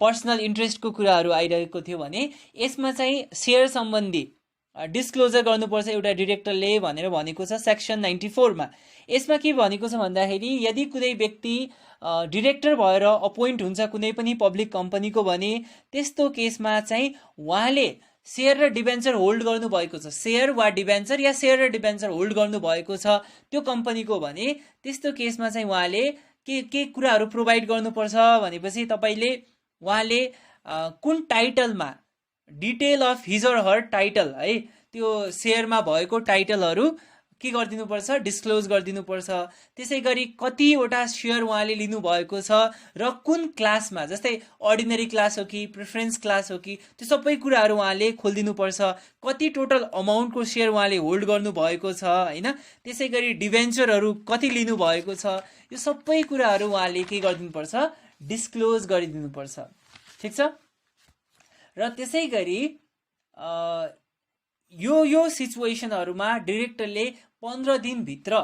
पर्सनल इन्ट्रेस्टको कुराहरू आइरहेको थियो भने यसमा चाहिँ शेयर सम्बन्धी डिस्क्लोजर गर्नुपर्छ एउटा डिरेक्टरले भनेर भनेको छ सेक्सन 94 मा। यसमा के भनेको छ भन्दाखेरि यदि कुनै व्यक्ति डिरेक्टर भएर अपोइन्ट हुन्छ कुनै पनि पब्लिक कम्पनीको भने त्यस्तो केसमा चाहिँ उहाँले सेयर र डिबेन्चर होल्ड गर्नुभएको छ, सेयर वा डिबेन्चर या सेयर र डिबेन्चर होल्ड गर्नुभएको छ त्यो कम्पनीको भने त्यस्तो केसमा चाहिँ उहाँले के कुराहरू प्रोभाइड गर्नुपर्छ भनेपछि तपाईँले उहाँले कुन टाइटलमा detail of his or her title है त्यो सेयरमा भएको टाइटलहरू के गरिदिनुपर्छ डिस्क्लोज गरिदिनुपर्छ। त्यसै गरी कतिवटा सेयर उहाँले लिनुभएको छ र कुन क्लासमा, जस्तै अर्डिनरी क्लास हो कि प्रिफरेन्स क्लास हो कि त्यो सबै कुराहरू उहाँले खोलिदिनुपर्छ। कति टोटल अमाउन्टको सेयर उहाँले होल्ड गर्नुभएको छ होइन, त्यसै गरी डिभेन्चरहरू कति लिनुभएको छ, यो सबै कुराहरू उहाँले के गरिदिनुपर्छ डिस्क्लोज गरिदिनुपर्छ। ठिक छ। र त्यसै गरी यो सिचुएसनहरूमा डिरेक्टरले 15 दिनभित्र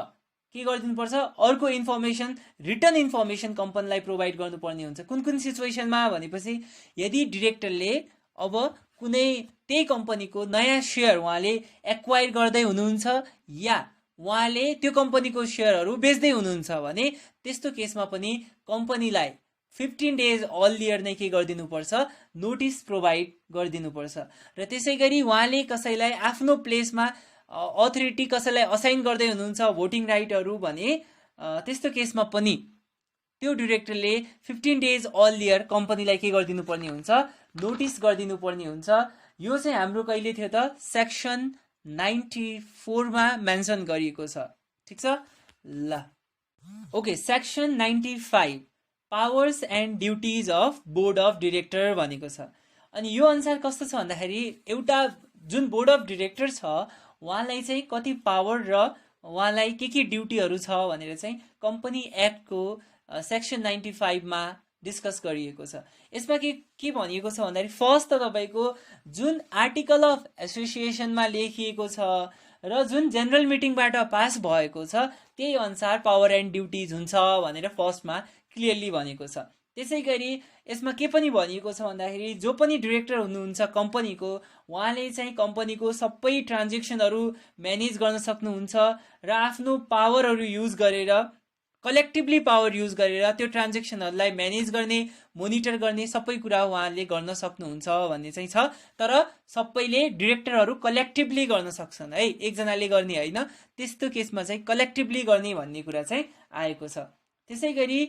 के गरिदिनुपर्छ अर्को इन्फर्मेसन रिटर्न इन्फर्मेसन कम्पनीलाई प्रोभाइड गर्नुपर्ने हुन्छ। कुन कुन सिचुएसनमा भनेपछि यदि डिरेक्टरले अब कुनै त्यही कम्पनीको नयाँ सेयर उहाँले एक्वायर गर्दै हुनुहुन्छ या उहाँले त्यो कम्पनीको सेयरहरू बेच्दै हुनुहुन्छ भने त्यस्तो केसमा पनि कम्पनीलाई 15 डेज अर्लियर नै के गरिदिनुपर्छ नोटिस प्रोभाइड गरिदिनुपर्छ। र त्यसै गरी उहाँले कसैलाई आफ्नो प्लेसमा अथोरिटी कसैलाई असाइन गर्दै हुनुहुन्छ भोटिङ राइटहरू भने त्यस्तो केसमा पनि त्यो डिरेक्टरले 15 डेज अर्लियर कम्पनीलाई के गरिदिनु पर्ने हुन्छ नोटिस गरिदिनु पर्ने हुन्छ। यो चाहिँ हाम्रो कहिले थियो त सेक्सन 94 मा मेन्सन गरिएको छ। ठिक छ ल। Okay, section 95 powers and duties of board of director भनेको छ। अनि यो अनुसार कस्तो छ भन्दाखेरि एउटा जुन बोर्ड अफ डिरेक्टर छ उहाँलाई चाहिँ कति पावर र उहाँलाई के ड्युटीहरू छ भनेर चाहिँ कम्पनी एक्टको सेक्सन 95 मा डिस्कस गरिएको छ। यसमा के भनिएको छ भन्दाखेरि फर्स्ट त तपाईँको जुन आर्टिकल अफ एसोसिएसनमा लेखिएको छ र जुन जेनरल मिटिङबाट पास भएको छ त्यही अनुसार पावर एन्ड ड्युटिज हुन्छ भनेर फर्स्टमा क्लियरली भनेको छ। त्यसै गरी यसमा के पनि भनिएको छ भन्दाखेरि जो पनि डिरेक्टर हुनुहुन्छ कम्पनीको उहाँले चाहिँ कम्पनीको सबै ट्रान्जेक्सनहरू म्यानेज गर्न सक्नुहुन्छ र आफ्नो पावरहरू युज गरेर कलेक्टिभली पावर युज गरेर त्यो ट्रान्जेक्सनहरूलाई म्यानेज गर्ने मोनिटर गर्ने सबै कुरा उहाँले गर्न सक्नुहुन्छ भन्ने चाहिँ छ। तर सबैले डिरेक्टरहरू कलेक्टिभली गर्न सक्छन् है, एकजनाले गर्ने होइन, त्यस्तो केसमा चाहिँ कलेक्टिभली गर्ने भन्ने कुरा चाहिँ आएको छ। त्यसै गरी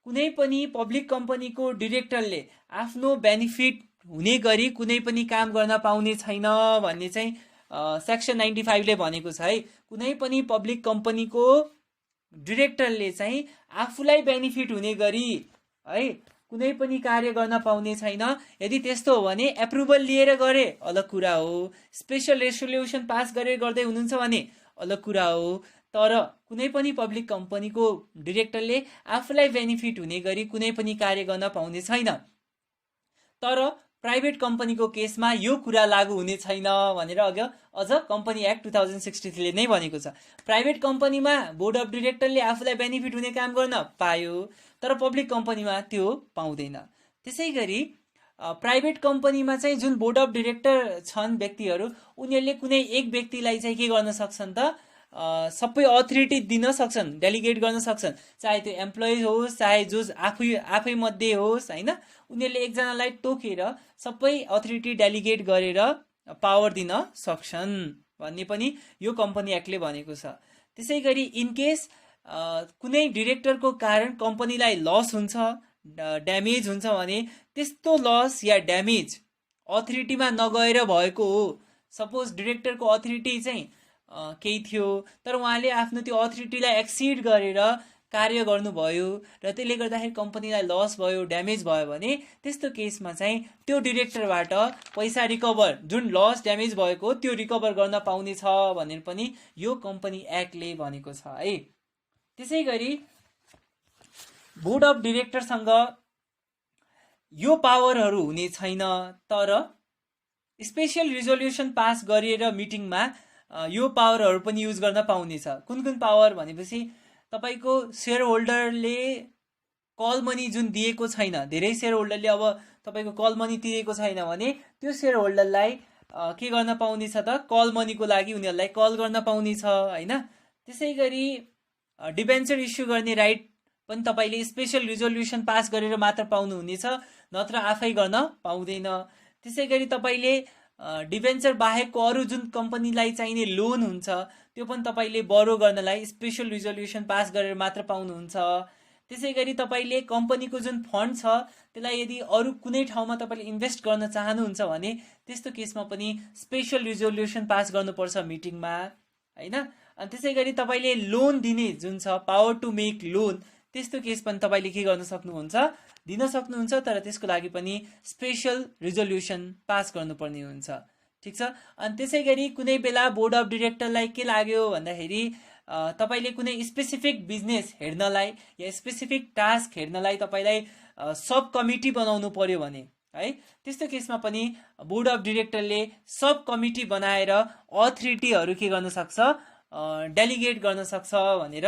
कुनै पनि पब्लिक कम्पनीको डिरेक्टरले आफ्नो बेनिफिट हुने गरी कुनै पनि काम गर्न पाउने छैन भन्ने चाहिँ सेक्सन 95 ले भनेको छ है। कुनै पनि पब्लिक कम्पनीको डिरेक्टरले चाहिँ आफूलाई बेनिफिट हुने गरी है कुनै पनि कार्य गर्न पाउने छैन। यदि त्यस्तो हो भने एप्रुभल लिएर गरे अलग कुरा हो, स्पेशल रेसोल्युसन पास गरेर गर्दै हुनुहुन्छ भने अलग कुरा हो। तर कुनै पनि पब्लिक कम्पनीको डिरेक्टरले आफूलाई बेनिफिट हुने गरी कुनै पनि कार्य गर्न पाउने छैन। तर प्राइभेट कम्पनीको केसमा यो कुरा लागू हुने छैन भनेर अझ कम्पनी एक्ट 2063 ले नै भनेको छ। प्राइभेट कम्पनीमा बोर्ड अफ डिरेक्टरले आफूलाई बेनिफिट हुने काम गर्न पायो, तर पब्लिक कम्पनीमा त्यो पाउँदैन। त्यसै गरी प्राइभेट कम्पनीमा चाहिँ जुन बोर्ड अफ डिरेक्टर छन् व्यक्तिहरू उनीहरूले कुनै एक व्यक्तिलाई चाहिँ के गर्न सक्छन् त सबै अथोरिटी दिन सक्छन्, डेलिगेट गर्न सक्छन्, चाहे त्यो एम्प्लोइ होस् चाहे जो आफै मध्ये होस् होइन, उनीहरूले एकजनालाई तोकेर सबै अथोरिटी डेलिगेट गरेर पावर दिन सक्छन् भन्ने पनि यो कम्पनी एक्टले भनेको छ। त्यसै गरी इनकेस कुनै डिरेक्टरको कारण कम्पनीलाई लस हुन्छ, ड्यामेज हुन्छ भने त्यस्तो लस या ड्यामेज अथोरिटीमा नगएर भएको हो। सपोज डिरेक्टरको अथोरिटी चाहिँ केही थियो तर उहाँले आफ्नो त्यो अथोरिटीलाई एक्सिड गरेर कार्य गर्नुभयो र त्यसले गर्दाखेरि कम्पनीलाई लस भयो, ड्यामेज भयो भने त्यस्तो केसमा चाहिँ त्यो डिरेक्टरबाट पैसा रिकभर जुन लस ड्यामेज भएको त्यो रिकभर गर्न पाउने छ भनेर पनि यो कम्पनी एक्टले भनेको छ है। त्यसै गरी बोर्ड अफ डिरेक्टरसँग यो पावरहरू हुने छैन, तर स्पेशल रिजोल्युसन पास गरिएर मिटिङमा यो पावरहरू पनि युज गर्न पाउने छ। कुन कुन पावर भनेपछि तपाईँको सेयर होल्डरले कल मनी जुन दिएको छैन, धेरै सेयर होल्डरले अब तपाईँको कल मनी तिरेको छैन भने त्यो सेयर होल्डरलाई के गर्न पाउनेछ त कल मनीको लागि उनीहरूलाई कल गर्न पाउनेछ हैन। त्यसै गरी डिबेन्चर इस्यु गर्ने राइट पनि तपाईँले स्पेशल रिजोल्युसन पास गरेर मात्र पाउनुहुनेछ, नत्र आफै गर्न पाउँदैन। त्यसै गरी तपाईँले डिबेन्चर बाहेकको अरू जुन कम्पनीलाई चाहिने लोन हुन्छ त्यो पनि तपाईँले बरो गर्नलाई स्पेशल रिजोल्युसन पास गरेर मात्र पाउनुहुन्छ। त्यसै गरी तपाईँले कम्पनीको जुन फन्ड छ त्यसलाई यदि अरू कुनै ठाउँमा तपाईँले इन्भेस्ट गर्न चाहनुहुन्छ भने त्यस्तो केसमा पनि स्पेशल रिजोल्युसन पास गर्नुपर्छ मिटिङमा हैन। अनि त्यसै गरी तपाईँले लोन दिने जुन छ पावर टु मेक लोन, त्यस्तो केस पनि तपाईँले के गर्न सक्नुहुन्छ, दिन सक्नुहुन्छ, तर त्यसको लागि पनि स्पेशल रिजोल्युसन पास गर्नुपर्ने हुन्छ। ठिक छ। अनि त्यसै गरी कुनै बेला बोर्ड अफ डिरेक्टरलाई के लाग्यो भन्दाखेरि तपाईँले कुनै स्पेसिफिक बिजनेस हेर्नलाई या स्पेसिफिक टास्क हेर्नलाई तपाईँलाई सब कमिटी बनाउनु पर्यो भने है, त्यस्तो केसमा पनि बोर्ड अफ डिरेक्टरले सब कमिटी बनाएर अथोरिटीहरू के गर्न सक्छ, डेलिगेट गर्न सक्छ भनेर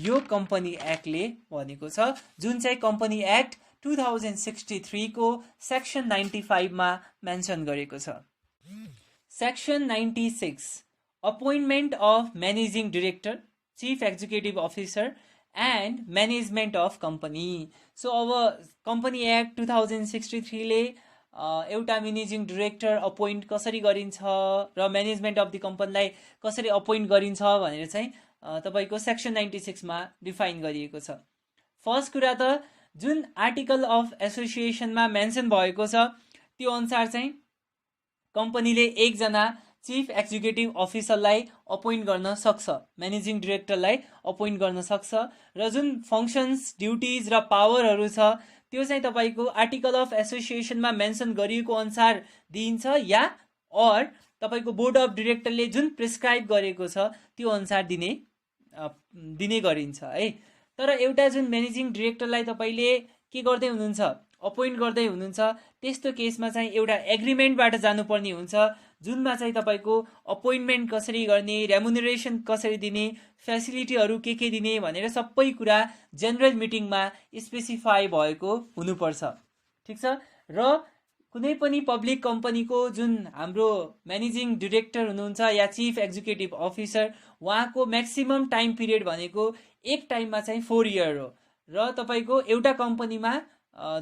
यो कम्पनी एक्टले भनेको छ, जुन चाहिँ कम्पनी एक्ट 2063 को सेक्सन 95 मा मेन्सन गरेको छ। Section 96 appointment of managing director, chief executive officer and management of company. So अब कंपनी एक्ट 2063 ले एउटा मैनेजिङ डाइरेक्टर अपॉइंट कसरी गरिन्छ र मैनेजमेंट अफ द कंपनीलाई कसरी अपॉइंट गरिन्छ भनेर चाहिँ तपाईको सेक्सन 96 मा डिफाइन गरिएको छ। फर्स्ट कुरा त जुन आर्टिकल अफ एसोसिएशन मा मेन्सन भएको छ त्यो अनुसार चाहिँ कंपनीले एकजना चीफ एक्जिक्यूटिव अफिसरलाई अपॉइंट गर्न सक्छ, मैनेजिङ डाइरेक्टरलाई अपॉइंट गर्न सक्छ र जुन फंक्शन्स, ड्यूटीज र पावरहरू छ त्यो चाहिँ तपाईको आर्टिकल अफ एसोसिएशन मा मेन्सन गरिएको अनुसार दिइन्छ या और तपाईको बोर्ड अफ डाइरेक्टरले जुन प्रिस्क्राइब गरेको छ त्यो अनुसार दिने गरिन्छ है। तर एउटा जुन मैनेजिङ डाइरेक्टरलाई तपाईले के गर्दै हुनुहुन्छ, अपॉइंट गर्दै हुनुहुन्छ, त्यस्तो केसमा चाहिँ एउटा एग्रीमेन्टबाट जानुपर्ने हुन्छ, जुनमा चाहिँ तपाईको अपॉइंटमेन्ट कसरी गर्ने, रेम्युनरेसन कसरी दिने, फेसिलिटीहरू के दिने भनेर सबै कुरा जनरल मिटिङमा स्पेसिफाई भएको हुनुपर्छ। ठीक छ। र कुनै पनि पब्लिक कम्पनीको जुन हाम्रो मैनेजिङ डाइरेक्टर हुनुहुन्छ या चीफ एक्जिक्यूटिव अफिसर, उहाँको मैक्सिमम टाइम पिरियड भनेको एक टाइममा चाहिँ 4 इयर हो र तपाईको एउटा कम्पनीमा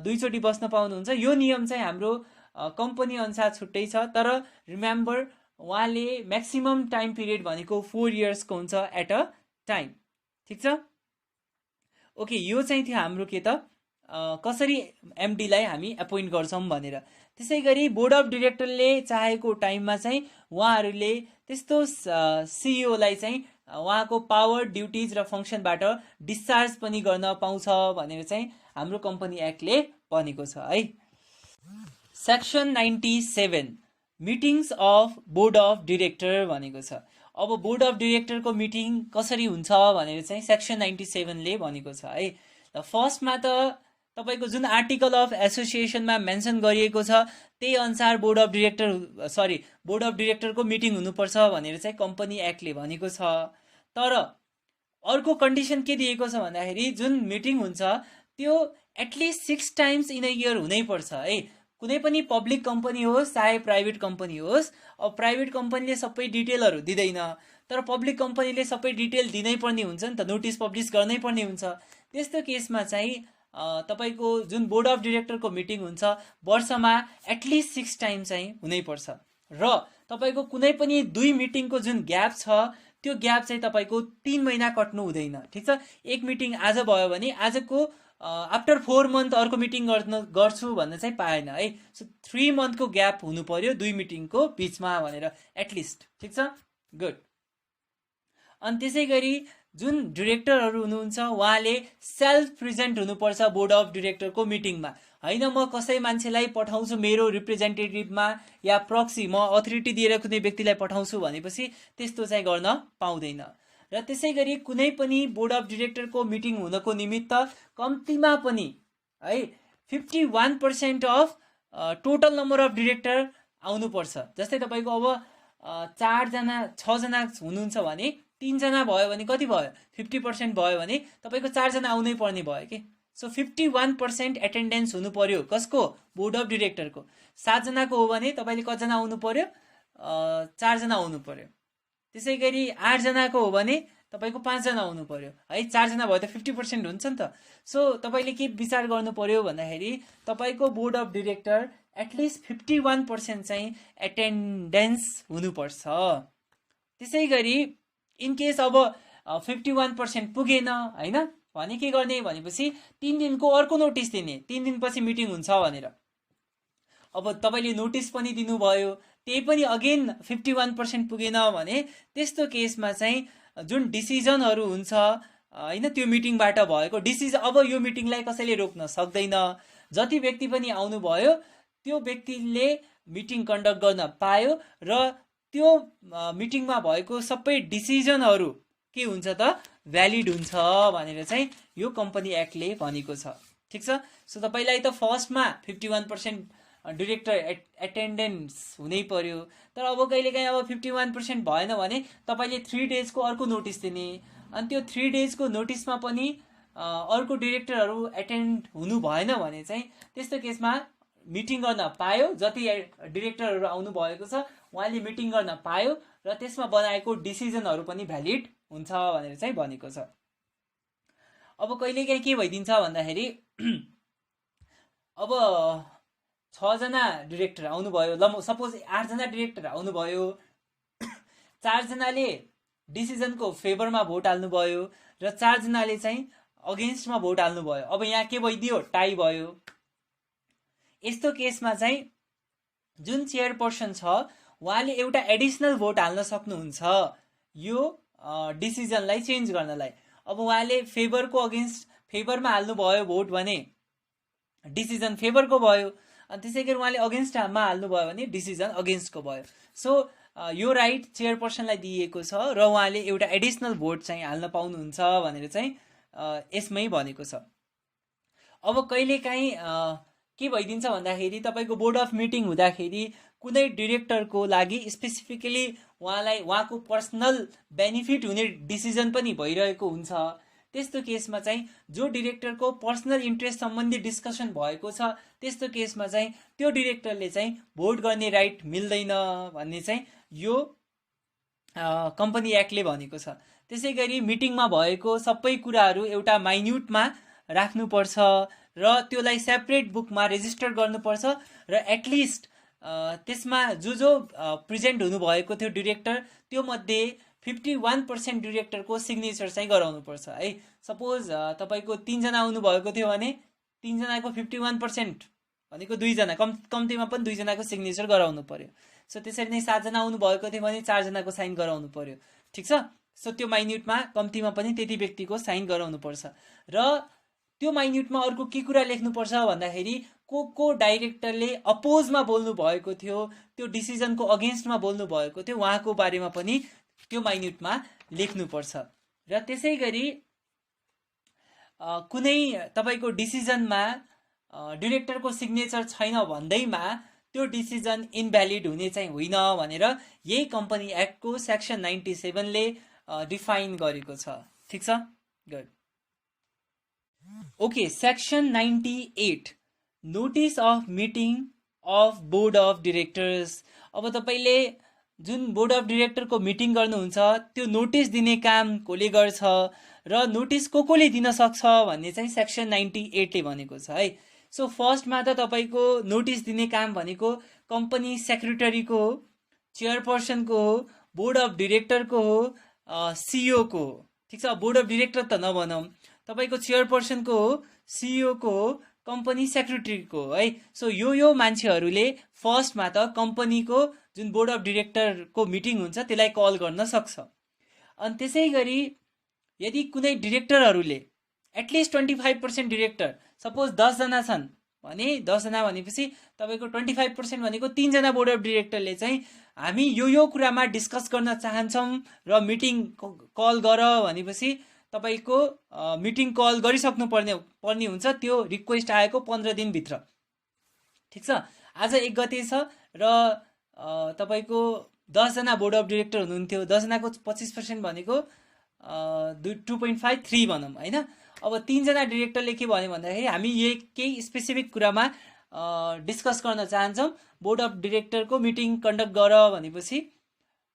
2 चोटि बस्न पाउनुहुन्छ। यो नियम चाहिँ हाम्रो कंपनी अनुसार छुट्टै छ, तर रिमेम्बर उहाँले मैक्सिमम टाइम पिरियड भनेको 4 इयर्स को हुन्छ एट अ टाइम। ठीक छ। ओके, यो चाहिँ थियो हाम्रो के त कसरी एमडी लाई हामी अपॉइंट गर्छौं भनेर। त्यसै गरी बोर्ड अफ डाइरेक्टरले चाहेको टाइममा चाहिँ उहाँहरूले त्यस्तो सीईओ लाई चाहिँ उहाँको पावर, ड्यूटीज र फंक्शनबाट डिस्चार्ज पनि गर्न पाउँछ भनेर चाहिँ हाम्रो कम्पनी एक्टले भनेको छ है। Section 97 meetings of board of director भनेको छ। अब बोर्ड अफ डाइरेक्टरको मिटिङ कसरी हुन्छ भनेर चाहिँ सेक्सन 97 ले भनेको छ है। र फर्स्टमा त तपाईको जुन आर्टिकल अफ एसोसिएशनमा मेन्सन गरिएको छ त्यही अनुसार बोर्ड अफ डाइरेक्टरको मिटिङ हुनुपर्छ भनेर चाहिँ कम्पनी एक्टले भनेको छ। तर अर्को कन्डिसन के दिएको छ भन्दाखेरि जुन मिटिङ हुन्छ त्यो at least 6 times in a year हुनै पर्छ है। कुनै पनि पब्लिक कम्पनी होस् चाहे प्राइभेट कम्पनी होस्, अब प्राइभेट कम्पनीले सबै डिटेलहरू दिँदैन, तर पब्लिक कम्पनीले सबै डिटेल दिनै पर्ने हुन्छ नि त, नोटिस पब्लिस गर्नै पर्ने हुन्छ। त्यस्तो केसमा चाहिँ तपाईको जुन बोर्ड अफ डाइरेक्टरको मिटिङ हुन्छ वर्षमा एटलिस्ट 6 टाइम चाहिँ हुनै पर्छ र तपाईको कुनै पनि 2 मिटिङको जुन ग्याप छ त्यो ग्याप चाहिँ तपाईको 3 महिना कट्नु हुँदैन। ठीक छ। एक मिटिङ आज भयो भने आजको आफ्टर 4 मन्थ अर्को मिटिङ गर्छु भन्न चाहिँ पाएन है। सो 3 मन्थको ग्याप हुनु पर्यो 2 मिटिङको बीचमा भनेर एटलिस्ट। ठीक छ, गुड। अनि त्यसै गरी जुन डाइरेक्टरहरू हुनुहुन्छ उहाँले सेल्फ प्रेजेन्ट हुनुपर्छ बोर्ड अफ डाइरेक्टरको मिटिङमा। हैन म कसै मान्छेलाई पठाउँछु मेरो रिप्रेजेन्टेटिभमा या प्रक्सी, म अथोरिटी दिएर कुनै व्यक्तिलाई पठाउँछु भनेपछि त्यस्तो चाहिँ गर्न पाउँदैन। र त्यसै गरी कुनै पनि बोर्ड अफ डाइरेक्टरको मिटिङ हुनको निमित्त कम्तीमा पनि है 51% of total number of director आउनुपर्छ। जस्तै तपाईको अब 4 जना 6 जना हुनुहुन्छ भने 3 जना भयो भने कति भयो, 50% भयो भने तपाईको 4 जना आउनै पर्ने भयो के। सो 51% एटेन्डेन्स हुनु पर्यो कसको, बोर्ड अफ डाइरेक्टरको। 7 जनाको हो भने तपाईले कतिजना आउनु पर्यो, 4 जना आउनु पर्यो। त्यसै गरी 8 जनाको हो भने तपाईको 5 जना आउनु पर्यो है। 4 जना भयो त 50% हुन्छ नि त। सो तपाईले के विचार गर्नु पर्यो भन्दाखेरि तपाईको बोर्ड अफ डाइरेक्टर एटलिस्ट 51% चाहिँ एटेन्डेन्स हुनुपर्छ। त्यसै गरी इन केस अब 51% पुगेन हैन भने के गर्ने भनेपछि 3 दिनको अर्को नोटिस दिने, 3 दिनपछि मिटिङ हुन्छ भनेर। अब तपाईले नोटिस पनि दिनुभयो, त्यही पनि अगेन 51% पुगेन भने त्यस्तो केसमा चाहिँ जुन डिसिजनहरू हुन्छ हैन त्यो मिटिङबाट भएको डिसिजन, अब यो मिटिङलाई कसैले रोक्न सक्दैन। जति व्यक्ति पनि आउनु भयो त्यो व्यक्तिले मिटिङ कन्डक्ट गर्न पायो र त्यो मिटिङमा भएको सबै डिसिजनहरू के हुन्छ त भ्यालिड हुन्छ भनेर चाहिँ यो कम्पनी एक्टले भनेको छ। ठीक छ। सो तपाईलाई त फर्स्टमा 51% डाइरेक्टर एटेन्डेन्स हुनै पर्यो। तर अब कहिलेकाहीँ अब 51% भएन भने तपाईले 3 डेजको अर्को नोटिस दिने, अनि त्यो 3 डेजको नोटिसमा पनि अर्को डाइरेक्टरहरू एटेन्ड हुनु भएन भने चाहिँ त्यस्तो केसमा मिटिङ गर्न पायो, जति डाइरेक्टरहरू आउनु भएको छ उहाँले मिटिङ गर्न पायो र त्यसमा बनाएको डिसिजनहरू पनि भ्यालिड हुन्छ भनेर चाहिँ भनेको छ। अब कहिलेकाहीँ के भइदिन्छ भन्दाखेरि अब 6 जना डाइरेक्टर आउनुभयो, ल सपोज 8 जना डाइरेक्टर आउनुभयो, 4 जनाले डिसिजनको फेभरमा भोट हाल्नुभयो र 4 जनाले चाहिँ अगेन्स्टमा भोट हाल्नुभयो। अब यहाँ के भइदियो, टाई भयो। यस्तो केसमा चाहिँ जुन चेयरपर्सन छ उहाँले एउटा एडिसनल भोट हाल्न सक्नुहुन्छ यो डिसिजनलाई चेन्ज गर्नलाई। अब उहाँले फेभरको अगेन्स्ट फेभरमा हाल्नुभयो भोट भने डिसिजन फेभरको भयो, अनि त्यसै गरी उहाँले अगेन्स्टमा हाल्नुभयो भने डिसिजन अगेन्स्टको भयो। सो यो राइट चेयरपर्सनलाई दिएको छ र उहाँले एउटा एडिसनल भोट चाहिँ हाल्न पाउनुहुन्छ भनेर चाहिँ यसमै भनेको छ। अब कहिलेकाहीँ के भइदिन्छ भन्दाखेरि तपाईँको बोर्ड अफ मिटिङ हुँदाखेरि कुनै डाइरेक्टरको लागि स्पेसिफिकली उहाँको पर्सनल बेनिफिट हुने डिसिजन पनि भइरहेको हुन्छ। त्यस्तो केसमा चाहिँ जो डाइरेक्टरको पर्सनल इन्ट्रेस्ट सम्बन्धी डिस्कसन भएको छ त्यस्तो केसमा चाहिँ त्यो डाइरेक्टरले चाहिँ भोट गर्ने राइट मिल्दैन भन्ने चाहिँ यो कम्पनी एक्टले भनेको छ। त्यसै गरी मिटिङमा भएको सबै कुराहरू एउटा माइन्युटमा राख्नुपर्छ र त्यसलाई सेपरेट बुकमा रेजिस्टर गर्नुपर्छ र एटलिस्ट त्यसमा जो प्रेजेन्ट हुनुभएको थियो डाइरेक्टर त्यो मध्ये 51% डाइरेक्टरको सिग्नेचर चाहिँ गराउनुपर्छ है। सपोज तपाईको 3 जना आउनु भएको थियो भने 3 जनाको 51% भनेको 2 जना कम्तीमा पनि 2 जनाको सिग्नेचर गराउनु पर्यो। सो त्यसरी नै 7 जना आउनु भएको थियो भने 4 जनाको साइन गराउनु पर्यो। ठीक छ। सो त्यो माइन्युटमा कम्तीमा पनि त्यति व्यक्तिको साइन गराउनु पर्छ र त्यो माइन्युटमा अर्को के कुरा लेख्नुपर्छ भन्दाखेरि को डाइरेक्टरले अपोजमा बोल्नु भएको थियो, त्यो डिसिजनको अगेन्स्टमा बोल्नु भएको थियो उहाँको बारेमा पनि त्यो माइन्युटमा लेख्नुपर्छ। र त्यसै गरी कुनै तपाईको डिसिजनमा डाइरेक्टरको सिग्नेचर छैन भन्दैमा त्यो डिसिजन इनभ्यालिड हुने चाहिँ होइन भनेर यही कम्पनी एक्टको सेक्सन 97 ले डिफाइन गरेको छ। ठीक छ। Good. Okay, section 98 notice of meeting of board of directors. अब तपाईले जुन बोर्ड अफ डाइरेक्टरको मिटिङ गर्नुहुन्छ त्यो नोटिस दिने काम कसले गर्छ र नोटिस कोले दिन सक्छ भन्ने चाहिँ सेक्सन 98 ले भनेको छ है। सो फर्स्टमा त तपाईको नोटिस दिने काम भनेको कम्पनी सेक्रेटरीको हो, चेयरपर्सनको हो, बोर्ड अफ डाइरेक्टरको हो, सिइओ को हो। ठीक छ। बोर्ड अफ डाइरेक्टर त नभनौँ, तपाईको चेयरपर्सनको हो, सिइओ को हो, कम्पनी सेक्रेटरीको हो है। सो यो मान्छेहरूले फर्स्टमा त कम्पनीको जुन बोर्ड अफ डाइरेक्टरको मिटिङ हुन्छ त्यसलाई कल गर्न सक्छ। अनि त्यसै गरी यदि कुनै डाइरेक्टरहरूले एटलिस्ट 25% डाइरेक्टर, सपोज 10 जना छन् भने 10 जना भनेपछि तपाईको 25% भनेको 3 जना बोर्ड अफ डाइरेक्टरले चाहिँ हामी यो कुरामा डिस्कस गर्न चाहन्छौँ र मिटिङ कल गर भनेपछि तपाईको मिटिङ कल गरिसक्नु पर्ने हुन्छ। त्यो रिक्वेस्ट आएको 15 दिनभित्र। ठीक छ। आज 1 गते छ र तपाईको 10 जना बोर्ड अफ डाइरेक्टर हुनुहुन्थ्यो, 10 जनाको 25% भनेको 2.53 भनौँ हैन। अब 3 जना डाइरेक्टरले के भन्यो भन्दाखेरि हामी केही स्पेसिफिक कुरामा डिस्कस गर्न चाहन्छौँ, बोर्ड अफ डिरेक्टरको मिटिङ कन्डक्ट गर भनेपछि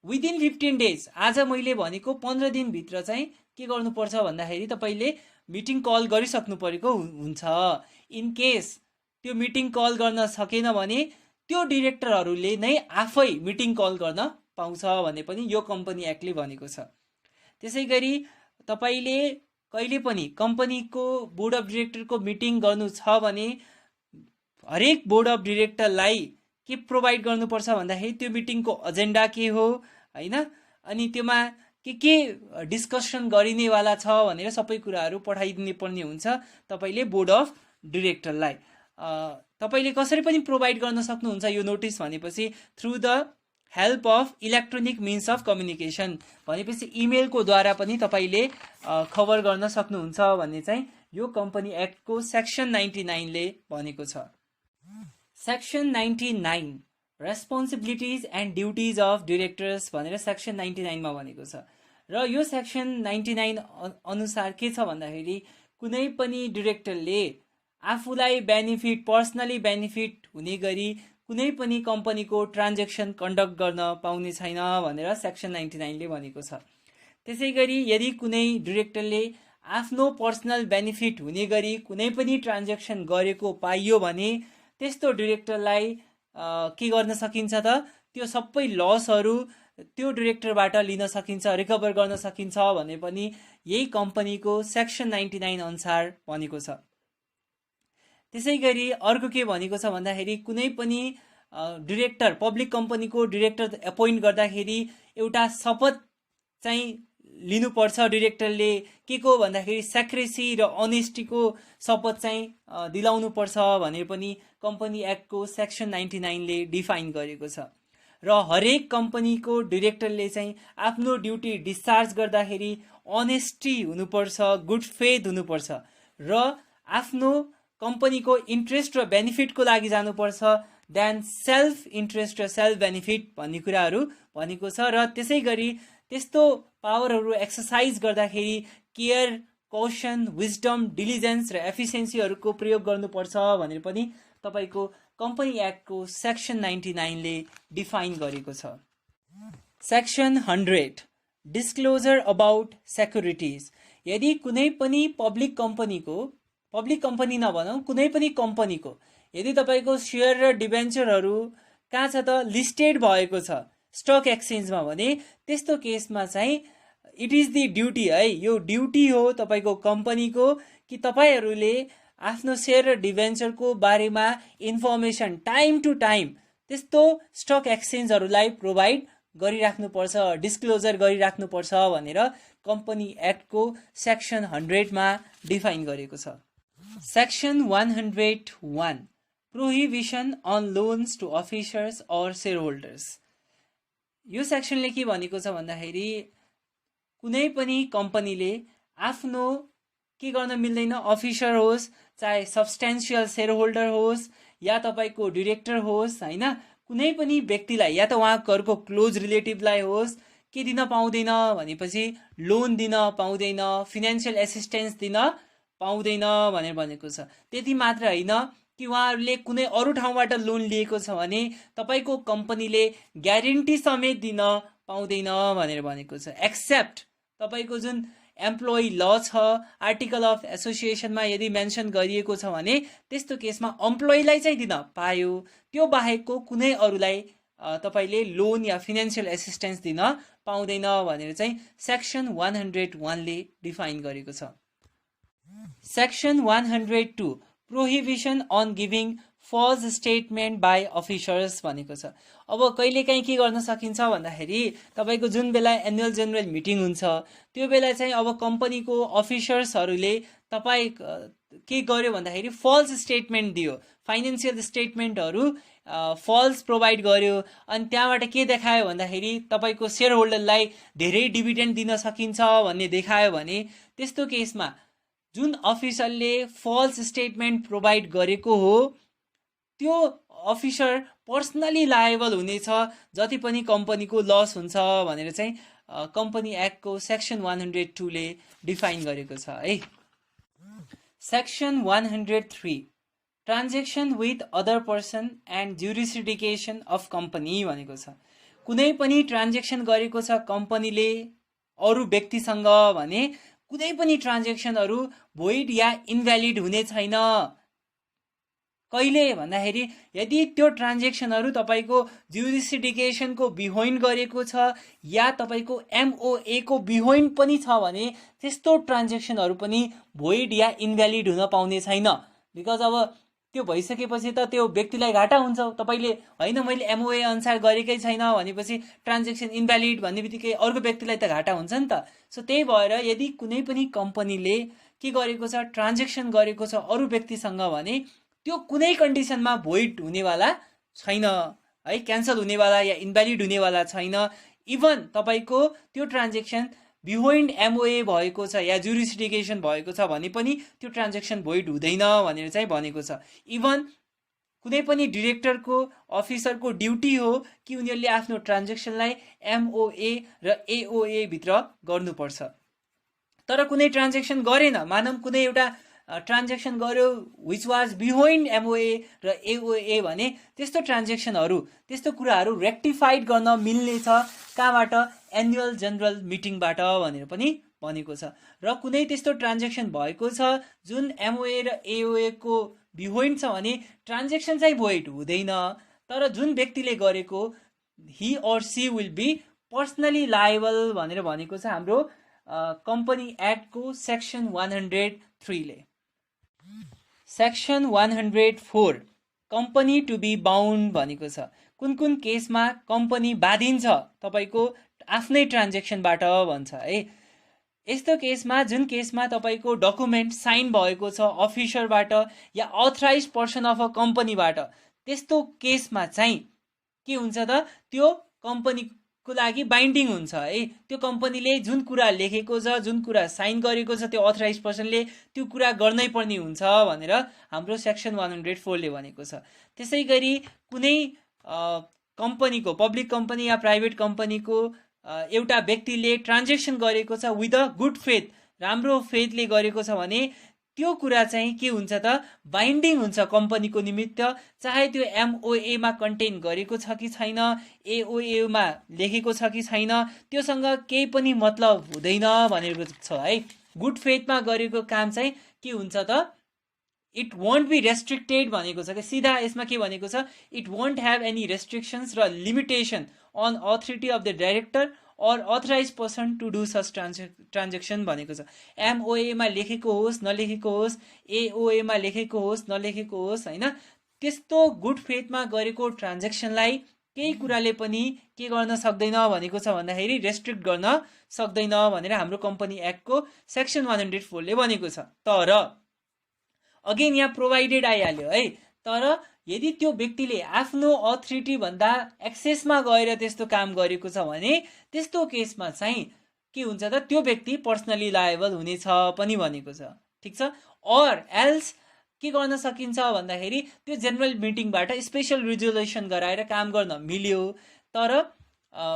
विदिन 15 डेज, आज मैले भनेको 15 दिनभित्र चाहिँ के गर्नुपर्छ भन्दाखेरि तपाईँले मिटिङ कल गरिसक्नु परेको हुन्छ। इन केस त्यो मिटिङ कल गर्न सकेन भने त्यो डिरेक्टरहरूले नै आफै मिटिङ कल गर्न पाउँछ भन्ने पनि यो कम्पनी एक्टले भनेको छ। त्यसै गरी तपाईँले कहिले पनि कम्पनीको बोर्ड अफ डिरेक्टरको मिटिङ गर्नु छ भने हरेक बोर्ड अफ डिरेक्टरलाई के प्रोभाइड गर्नुपर्छ भन्दाखेरि त्यो मिटिङको एजेन्डा के हो हैन, अनि त्यसमा के डिस्कसन गरिनेवाला छ भनेर सबै कुराहरू पठाइदिनु पर्ने हुन्छ तपाईँले बोर्ड अफ डिरेक्टरलाई। तपाईँले कसरी पनि प्रोभाइड गर्न सक्नुहुन्छ यो नोटिस भनेपछि through the help of electronic means of communication, भनेपछि इमेलको द्वारा पनि तपाईँले खबर गर्न सक्नुहुन्छ भन्ने चाहिँ यो कम्पनी एक्टको सेक्सन 99 ले भनेको छ। Section 99 responsibilities and duties of directors भनेर सेक्सन 99 मा भनेको छ। र यो सेक्सन 99 अनुसार के छ भन्दाखेरि कुनै पनि डिरेक्टरले आफूलाई बेनिफिट, पर्सनली बेनिफिट हुने गरी कुनै पनि कम्पनीको ट्रान्जेक्सन कन्डक्ट गर्न पाउने छैन भनेर सेक्सन 99 ले भनेको छ। त्यसै गरी यदि कुनै डिरेक्टरले आफ्नो पर्सनल बेनिफिट हुने गरी कुनै पनि ट्रान्जेक्सन गरेको पाइयो भने त्यस्तो डिरेक्टरलाई के गर्न सकिन्छ त, त्यो सबै लसहरू त्यो डिरेक्टरबाट लिन सकिन्छ, रिकभर गर्न सकिन्छ भन्ने पनि यही कम्पनीको सेक्सन 99 अनुसार भनेको छ। त्यसै गरी अर्को के भनेको छ भन्दाखेरि कुनै पनि डिरेक्टर, पब्लिक कम्पनीको डिरेक्टर एपोइन्ट गर्दाखेरि एउटा शपथ चाहिँ लिनुपर्छ डिरेक्टरले, के को भन्दाखेरि सेक्रेसी र अनेस्टीको शपथ चाहिँ दिलाउनु पर्छ भनेर पनि कम्पनी एक्टको सेक्सन 99 ले डिफाइन गरेको छ। र हरेक कम्पनीको डिरेक्टरले चाहिँ आफ्नो ड्युटी डिस्चार्ज गर्दाखेरि अनेस्टी हुनुपर्छ, गुड फेथ हुनुपर्छ र आफ्नो कम्पनीको इन्ट्रेस्ट र बेनिफिटको लागि जानुपर्छ देन सेल्फ इन्ट्रेस्ट र सेल्फ बेनिफिट भन्ने कुराहरू भनेको छ। र त्यसै गरी त्यस्तो पावरहरू एक्सर्साइज गर्दाखेरि केयर, कौशन, विजडम, डिलिजेन्स र एफिसिएन्सीहरूको प्रयोग गर्नुपर्छ भनेर पनि तपाईको कम्पनी एक्टको सेक्सन 99 ले डिफाइन गरेको छ। सेक्सन 100 डिस्क्लोजर अबाउट सेक्युरिटिज, यदि कुनै पनि पब्लिक कम्पनी नभनौँ, कुनै पनि कम्पनीको यदि तपाईको सेयर र डिबेन्चरहरू कहाँ छ त, लिस्टेड भएको छ स्टक एक्सचेन्जमा भने त्यस्तो केसमा चाहिँ इट इज द ड्युटी है, यो ड्युटी हो तपाईको कम्पनीको कि तपाईहरूले आफ्नो सेयर र डिबेन्चरको बारेमा इन्फर्मेसन टाइम टु टाइम त्यस्तो स्टक एक्सचेन्जहरूलाई प्रोभाइड गरिराख्नुपर्छ, डिस्क्लोजर गरिराख्नुपर्छ भनेर कम्पनी एक्टको सेक्सन 100 मा डिफाइन गरेको छ। Section 101 prohibition on loans to officers or shareholders, यो सेक्सनले के भनेको छ भन्दाखेरि कुनै पनि कम्पनीले आफ्नो के गर्न मिल्दैन, अफिसर होस्, चाहे सब्सटेन्सियल शेयर होल्डर होस् या तपाईँको डिरेक्टर होस् हैन, कुनै पनि व्यक्तिलाई या त उहाँहरूको क्लोज रिलेटिभलाई होस् के दिन पाउँदैन भनेपछि लोन दिन पाउँदैन, फिनान्शियल एसिस्टेन्स दिन पाउँदैन भनेर भनेको छ। त्यति मात्र होइन कि उहाँहरूले कुनै अरू ठाउँबाट लोन लिएको छ भने तपाईँको कम्पनीले ग्यारेन्टी समेत दिन पाउँदैन भनेर भनेको छ। एक्सेप्ट तपाईँको जुन एम्प्लोइ ल छ, आर्टिकल अफ एसोसिएसनमा यदि मेन्सन गरिएको छ भने त्यस्तो केसमा एम्प्लोइलाई चाहिँ दिन पायो, त्यो बाहेकको कुनै अरूलाई तपाईँले लोन या फिनान्शियल एसिस्टेन्स दिन पाउँदैन भनेर चाहिँ सेक्सन 101 ले डिफाइन गरेको छ। Section 102 prohibition on giving false statement by officers भनेको छ। अब कहिलेकाहीँ के गर्न सकिन्छ भन्दाखेरि तपाईँको जुन बेला एनुअल जेनरल मिटिङ हुन्छ त्यो बेला चाहिँ अब कम्पनीको अफिसर्सहरूले तपाईँ के गर्यो भन्दाखेरि फल्स स्टेटमेन्ट दियो, फाइनेन्सियल स्टेटमेन्टहरू फल्स प्रोभाइड गर्यो, अनि त्यहाँबाट के देखायो भन्दाखेरि तपाईँको सेयर होल्डरलाई धेरै डिभिडेन्ड दिन सकिन्छ भन्ने देखायो भने त्यस्तो केसमा जुन अफिसरले फल्स स्टेटमेन्ट प्रोभाइड गरेको हो त्यो अफिसर पर्सनली लायबल हुनेछ जति पनि कम्पनीको लस हुन्छ भनेर चाहिँ कम्पनी एक्टको सेक्सन 102 ले डिफाइन गरेको छ है। Section 103 transaction with other person and jurisdiction of company भनेको छ। कुनै पनि ट्रान्जेक्सन गरेको छ कम्पनीले अरू व्यक्तिसँग भने कुनै पनि ट्रान्जेक्सनहरू भोइड या इनभ्यालिड हुने छैन। कहिले भन्दाखेरि यदि त्यो ट्रान्जेक्सनहरू तपाईँको ज्युरिसडिकेसनको बिहोइन गरेको छ या तपाईँको MOA को बिहोइन पनि छ भने त्यस्तो ट्रान्जेक्सनहरू पनि भोइड या इनभ्यालिड हुन पाउने छैन। बिकज अब त्यो भइसकेपछि त त्यो व्यक्तिलाई घाटा हुन्छ। तपाईँले होइन मैले MOA अनुसार गरेकै छैन भनेपछि ट्रान्जेक्सन इनभ्यालिड भन्ने बित्तिकै अर्को व्यक्तिलाई त घाटा हुन्छ नि त। सो त्यही भएर यदि कुनै पनि कम्पनीले के गरेको छ ट्रान्जेक्सन गरेको छ अरू व्यक्तिसँग भने त्यो कुनै कन्डिसनमा भोइड हुनेवाला छैन है, क्यान्सल हुनेवाला या इनभ्यालिड हुनेवाला छैन। इभन तपाईँको त्यो ट्रान्जेक्सन बिहोइन्ड MOA भएको छ या ज्युरिसडिकेसन भएको छ भने पनि त्यो ट्रान्जेक्सन भोइड हुँदैन भनेर चाहिँ भनेको छ। इभन कुनै पनि डिरेक्टरको अफिसरको ड्युटी हो कि उनीहरूले आफ्नो ट्रान्जेक्सनलाई MOA र AOA भित्र गर्नुपर्छ। तर कुनै ट्रान्जेक्सन गरेन, मानौँ कुनै एउटा ट्रान्जेक्सन गर्यो विच वाज बिहोइन्ड MOA र AOA भने त्यस्तो ट्रान्जेक्सनहरू त्यस्तो कुराहरू रेक्टिफाइड गर्न मिल्नेछ कहाँबाट? एनुअल जनरल मिटिङबाट भनेर पनि भनेको छ। र कुनै त्यस्तो ट्रान्जेक्सन भएको छ जुन MOA र AOA को बिहोइन्ड छ भने ट्रान्जेक्सन चाहिँ भोइड हुँदैन। तर जुन व्यक्तिले गरेको he or she will be personally liable भनेर भनेको छ हाम्रो कम्पनी एक्टको सेक्सन 103 ले। Section 104 company to be bound भनेको छ। कुन कुन केसमा कम्पनी बाधिन्छ तपाईँको आफ्नै ट्रान्जेक्सनबाट भन्छ है। यस्तो केसमा जुन केसमा तपाईँको डकुमेन्ट साइन भएको छ अफिसरबाट या अथराइज पर्सन अफ अ कम्पनीबाट, त्यस्तो केसमा चाहिँ के हुन्छ त त्यो कम्पनीको लागि बाइन्डिङ हुन्छ है। त्यो कम्पनीले जुन कुरा लेखेको छ जुन कुरा साइन गरेको छ त्यो अथराइज पर्सनले त्यो कुरा गर्नै पर्ने हुन्छ भनेर हाम्रो सेक्सन 104 ले भनेको छ। त्यसै गरी कुनै कम्पनीको पब्लिक कम्पनी या प्राइभेट कम्पनीको एउटा व्यक्तिले ट्रान्जेक्सन गरेको छ विथ अ गुड फेथ, राम्रो फेथले गरेको छ भने त्यो कुरा चाहिँ के हुन्छ त बाइन्डिङ हुन्छ कम्पनीको निमित्त, चाहे त्यो MOA मा कन्टेन गरेको छ कि छैन, AOA मा लेखेको छ कि छैन, त्योसँग केही पनि मतलब हुँदैन भनेको छ है। गुड फेथमा गरेको काम चाहिँ के हुन्छ त इट वोन्ट बी रेस्ट्रिक्टेड भनेको छ कि सीधा यसमा के भनेको छ it won't have any restrictions र limitation on authority of the director or authorise person to do such transaction भनेको छ। MOA मा लेखेको होस् नलेखेको होस्, AOA मा लेखेको होस् नलेखेको होस् होइन, त्यस्तो गुड फेथमा गरेको ट्रान्जेक्सनलाई केही कुराले पनि के गर्न सक्दैन भनेको छ भन्दाखेरि रेस्ट्रिक्ट गर्न सक्दैन भनेर हाम्रो कम्पनी एक्टको सेक्सन 104 ले भनेको छ। तर अगेन यहाँ प्रोभाइडेड आइहाल्यो है। तर यदि त्यो व्यक्तिले आफ्नो अथोरिटी भन्दा एक्सेसमा गएर त्यस्तो काम गरेको छ भने त्यस्तो केसमा चाहिँ के हुन्छ त त्यो व्यक्ति पर्सनली लायबल हुनेछ पनि भनेको छ। ठिक छ। और एल्स के गर्न सकिन्छ भन्दाखेरि त्यो जेनरल मिटिङबाट स्पेशल रिजोल्युसन गराएर काम गर्न मिल्यो। तर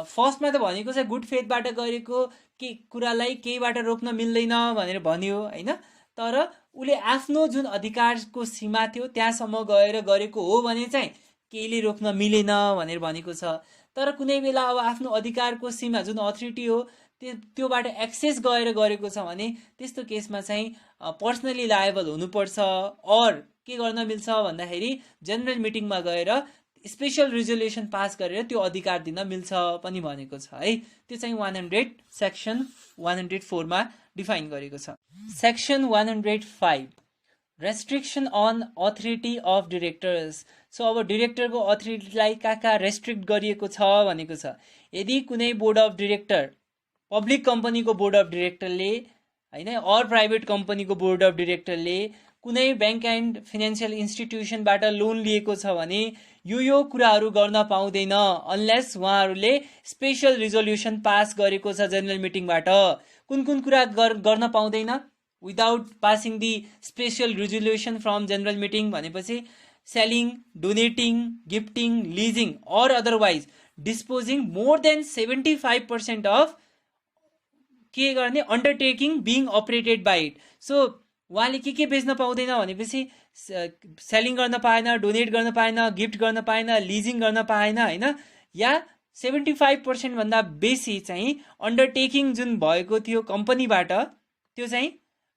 फर्स्टमा त भनेको छ गुड फेथबाट गरेको के कुरालाई केहीबाट रोक्न मिल्दैन भनेर भन्यो होइन। तर उसले आफ्नो जुन अधिकारको सीमा थियो त्यहाँसम्म गएर गरेको हो भने चाहिँ केहीले रोक्न मिलेन भनेर भनेको छ। तर कुनै बेला अब आफ्नो अधिकारको सीमा जुन अथोरिटी हो त्योबाट एक्सेस गएर गरेको छ भने त्यस्तो केसमा चाहिँ पर्सनली लायबल हुनुपर्छ। और के गर्न मिल्छ भन्दाखेरि जेनरल मिटिङमा गएर स्पेशल रिजोल्युसन पास गरेर त्यो अधिकार दिन मिल्छ पनि भनेको छ है। त्यो चाहिँ 100 सेक्सन 104 मा डिफाइन गरेको छ। Section 105 restriction on authority of directors. So अब डिरेक्टरको अथोरिटीलाई कहाँ रेस्ट्रिक्ट गरिएको छ भनेको छ। यदि कुनै बोर्ड अफ डिरेक्टर पब्लिक कम्पनीको बोर्ड अफ डिरेक्टरले होइन और प्राइभेट कम्पनीको बोर्ड अफ डिरेक्टरले कुनै ब्याङ्क एन्ड फाइनेन्सियल इन्स्टिट्युसनबाट लोन लिएको छ भने यो कुराहरू गर्न पाउँदैन अनलेस उहाँहरूले स्पेशल रिजोल्युसन पास गरेको छ जेनरल मिटिङबाट। कुन कुन कुरा गर्न पाउँदैन without passing the special resolution from general meeting भनेपछि सेलिङ, डोनेटिङ, गिफ्टिङ, लिजिङ और अदरवाइज डिस्पोजिङ मोर देन 75% अफ के गर्ने undertaking being operated by it. So उहाँले के बेच्न पाउँदैन भनेपछि सेलिङ गर्न पाएन, डोनेट गर्न पाएन, गिफ्ट गर्न पाएन, लिजिङ गर्न पाएन होइन, या 75% भन्दा बेसी चाहिँ अन्डरटेकिङ जुन भएको थियो कम्पनीबाट त्यो चाहिँ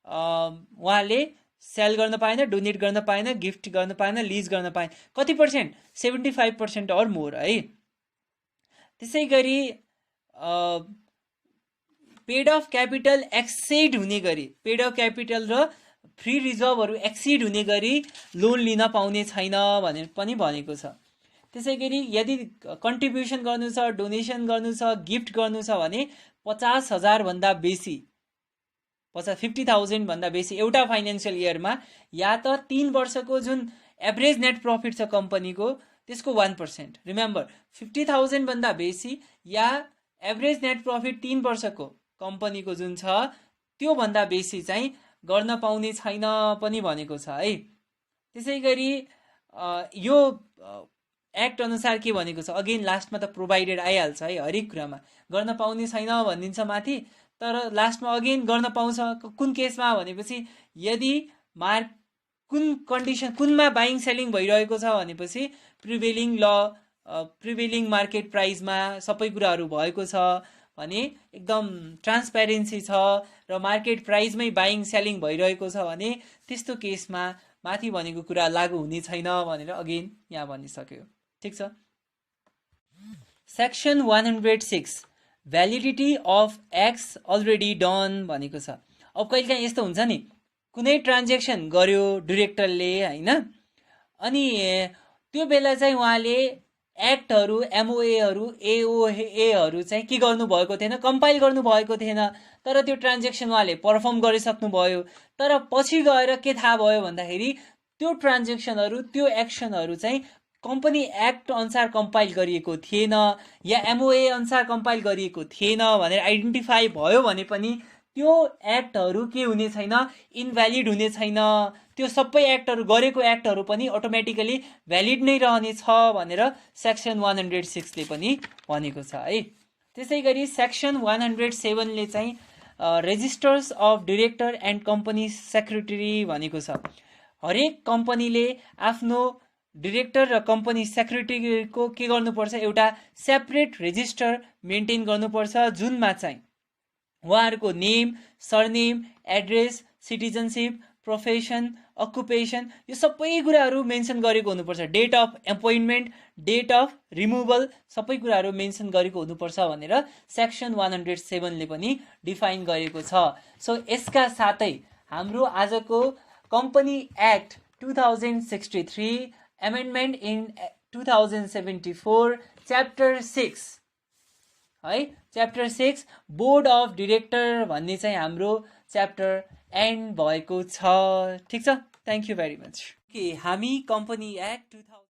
उहाँले सेल गर्न पाएन, डोनेट गर्न पाएन, गिफ्ट गर्न पाएन, लिज गर्न पाएन। कति पर्सेन्ट? 75% अर मोर है। त्यसै गरी पेड अफ क्यापिटल एक्सिड हुने गरी, पेड अफ क्यापिटल र फ्री रिजर्भहरू एक्सिड हुने गरी लोन लिन पाउने छैन भनेर पनि भनेको छ। त्यसै गरी यदि कन्ट्रिब्युसन गर्नु छ, डोनेसन गर्नु छ, गिफ्ट गर्नु छ भने 50,000 भन्दा बेसी, 50,000 भन्दा बेसी एउटा फाइनेन्सियल इयरमा, या त 3 वर्षको जुन एभरेज नेट प्रफिट छ कम्पनीको त्यसको 1%। रिमेम्बर 50,000 भन्दा बेसी या एभरेज नेट प्रफिट 3 वर्षको कम्पनीको जुन छ त्यो भन्दा बेसी चाहिँ गर्न पाउने छैन पनि भनेको छ है। त्यसै गरी यो एक्ट अनुसार के भनेको छ, अगेन लास्टमा त प्रोभाइडेड आइहाल्छ है, हरेक कुरामा गर्न पाउने छैन भनिदिन्छ माथि, तर लास्टमा अगेन गर्न पाउँछ। कुन केसमा भनेपछि यदि कुन कन्डिसन, कुनमा बाइङ सेलिङ भइरहेको छ भनेपछि प्रिभेलिङ ल, प्रिभेलिङ मार्केट प्राइसमा सबै कुराहरू भएको छ भने, एकदम ट्रान्सप्यारेन्सी छ र मार्केट प्राइसमै बाइङ सेलिङ भइरहेको छ भने त्यस्तो केसमा माथि भनेको कुरा लागू हुने छैन भनेर अगेन यहाँ भनिसक्यो। ठिक छ। Section 106 validity of x already done भनेको छ। अब कहिलेकाहीँ यस्तो हुन्छ नि, कुनै ट्रान्जेक्सन गर्यो डिरेक्टरले होइन, अनि त्यो बेला चाहिँ उहाँले एक्टहरू, एमओएहरू, एओएहरू चाहिँ के गर्नुभएको थिएन, कम्पाइल गर्नुभएको थिएन, तर त्यो ट्रान्जेक्सन उहाँले पर्फर्म गरिसक्नुभयो। तर पछि गएर के थाहा भयो भन्दाखेरि त्यो ट्रान्जेक्सनहरू, त्यो एक्सनहरू चाहिँ कम्पनी एक्ट अनुसार कम्पाइल गरिएको थिएन या एमओए अनुसार कम्पाइल गरिएको थिएन भनेर आइडेन्टिफाई भयो भने पनि त्यो एक्टहरू के हुने छैन, इनभ्यालिड हुने छैन। त्यो सबै एक्टहरू, गरेको एक्टहरू पनि अटोमेटिकली भ्यालिड नै रहने छ भनेर सेक्सन 106 ले पनि भनेको छ है। त्यसै गरी सेक्सन 107 ले चाहिँ registers of director and company secretary भनेको छ। हरेक कम्पनीले आफ्नो डिरेक्टर र कम्पनी सेक्रेटरीको के गर्नुपर्छ, एउटा सेपरेट रेजिस्टर मेन्टेन गर्नुपर्छ, जुनमा चाहिँ उहाँहरूको name, surname, address, citizenship, profession, occupation, यो सबै कुराहरू मेन्सन गरेको हुनुपर्छ। Date of appointment, date of removal, सबै कुराहरू मेन्सन गरेको हुनुपर्छ भनेर सेक्सन 107 ले पनि डिफाइन गरेको छ। सो यसका साथै हाम्रो आजको company act 2063, amendment in 2074, chapter 6 है, च्याप्टर 6 बोर्ड अफ डिरेक्टर भन्ने चाहिँ हाम्रो च्याप्टर एन्ड भएको छ। ठिक छ, थ्याङ्क यू भेरी मच। हामी कम्पनी एक्ट 2000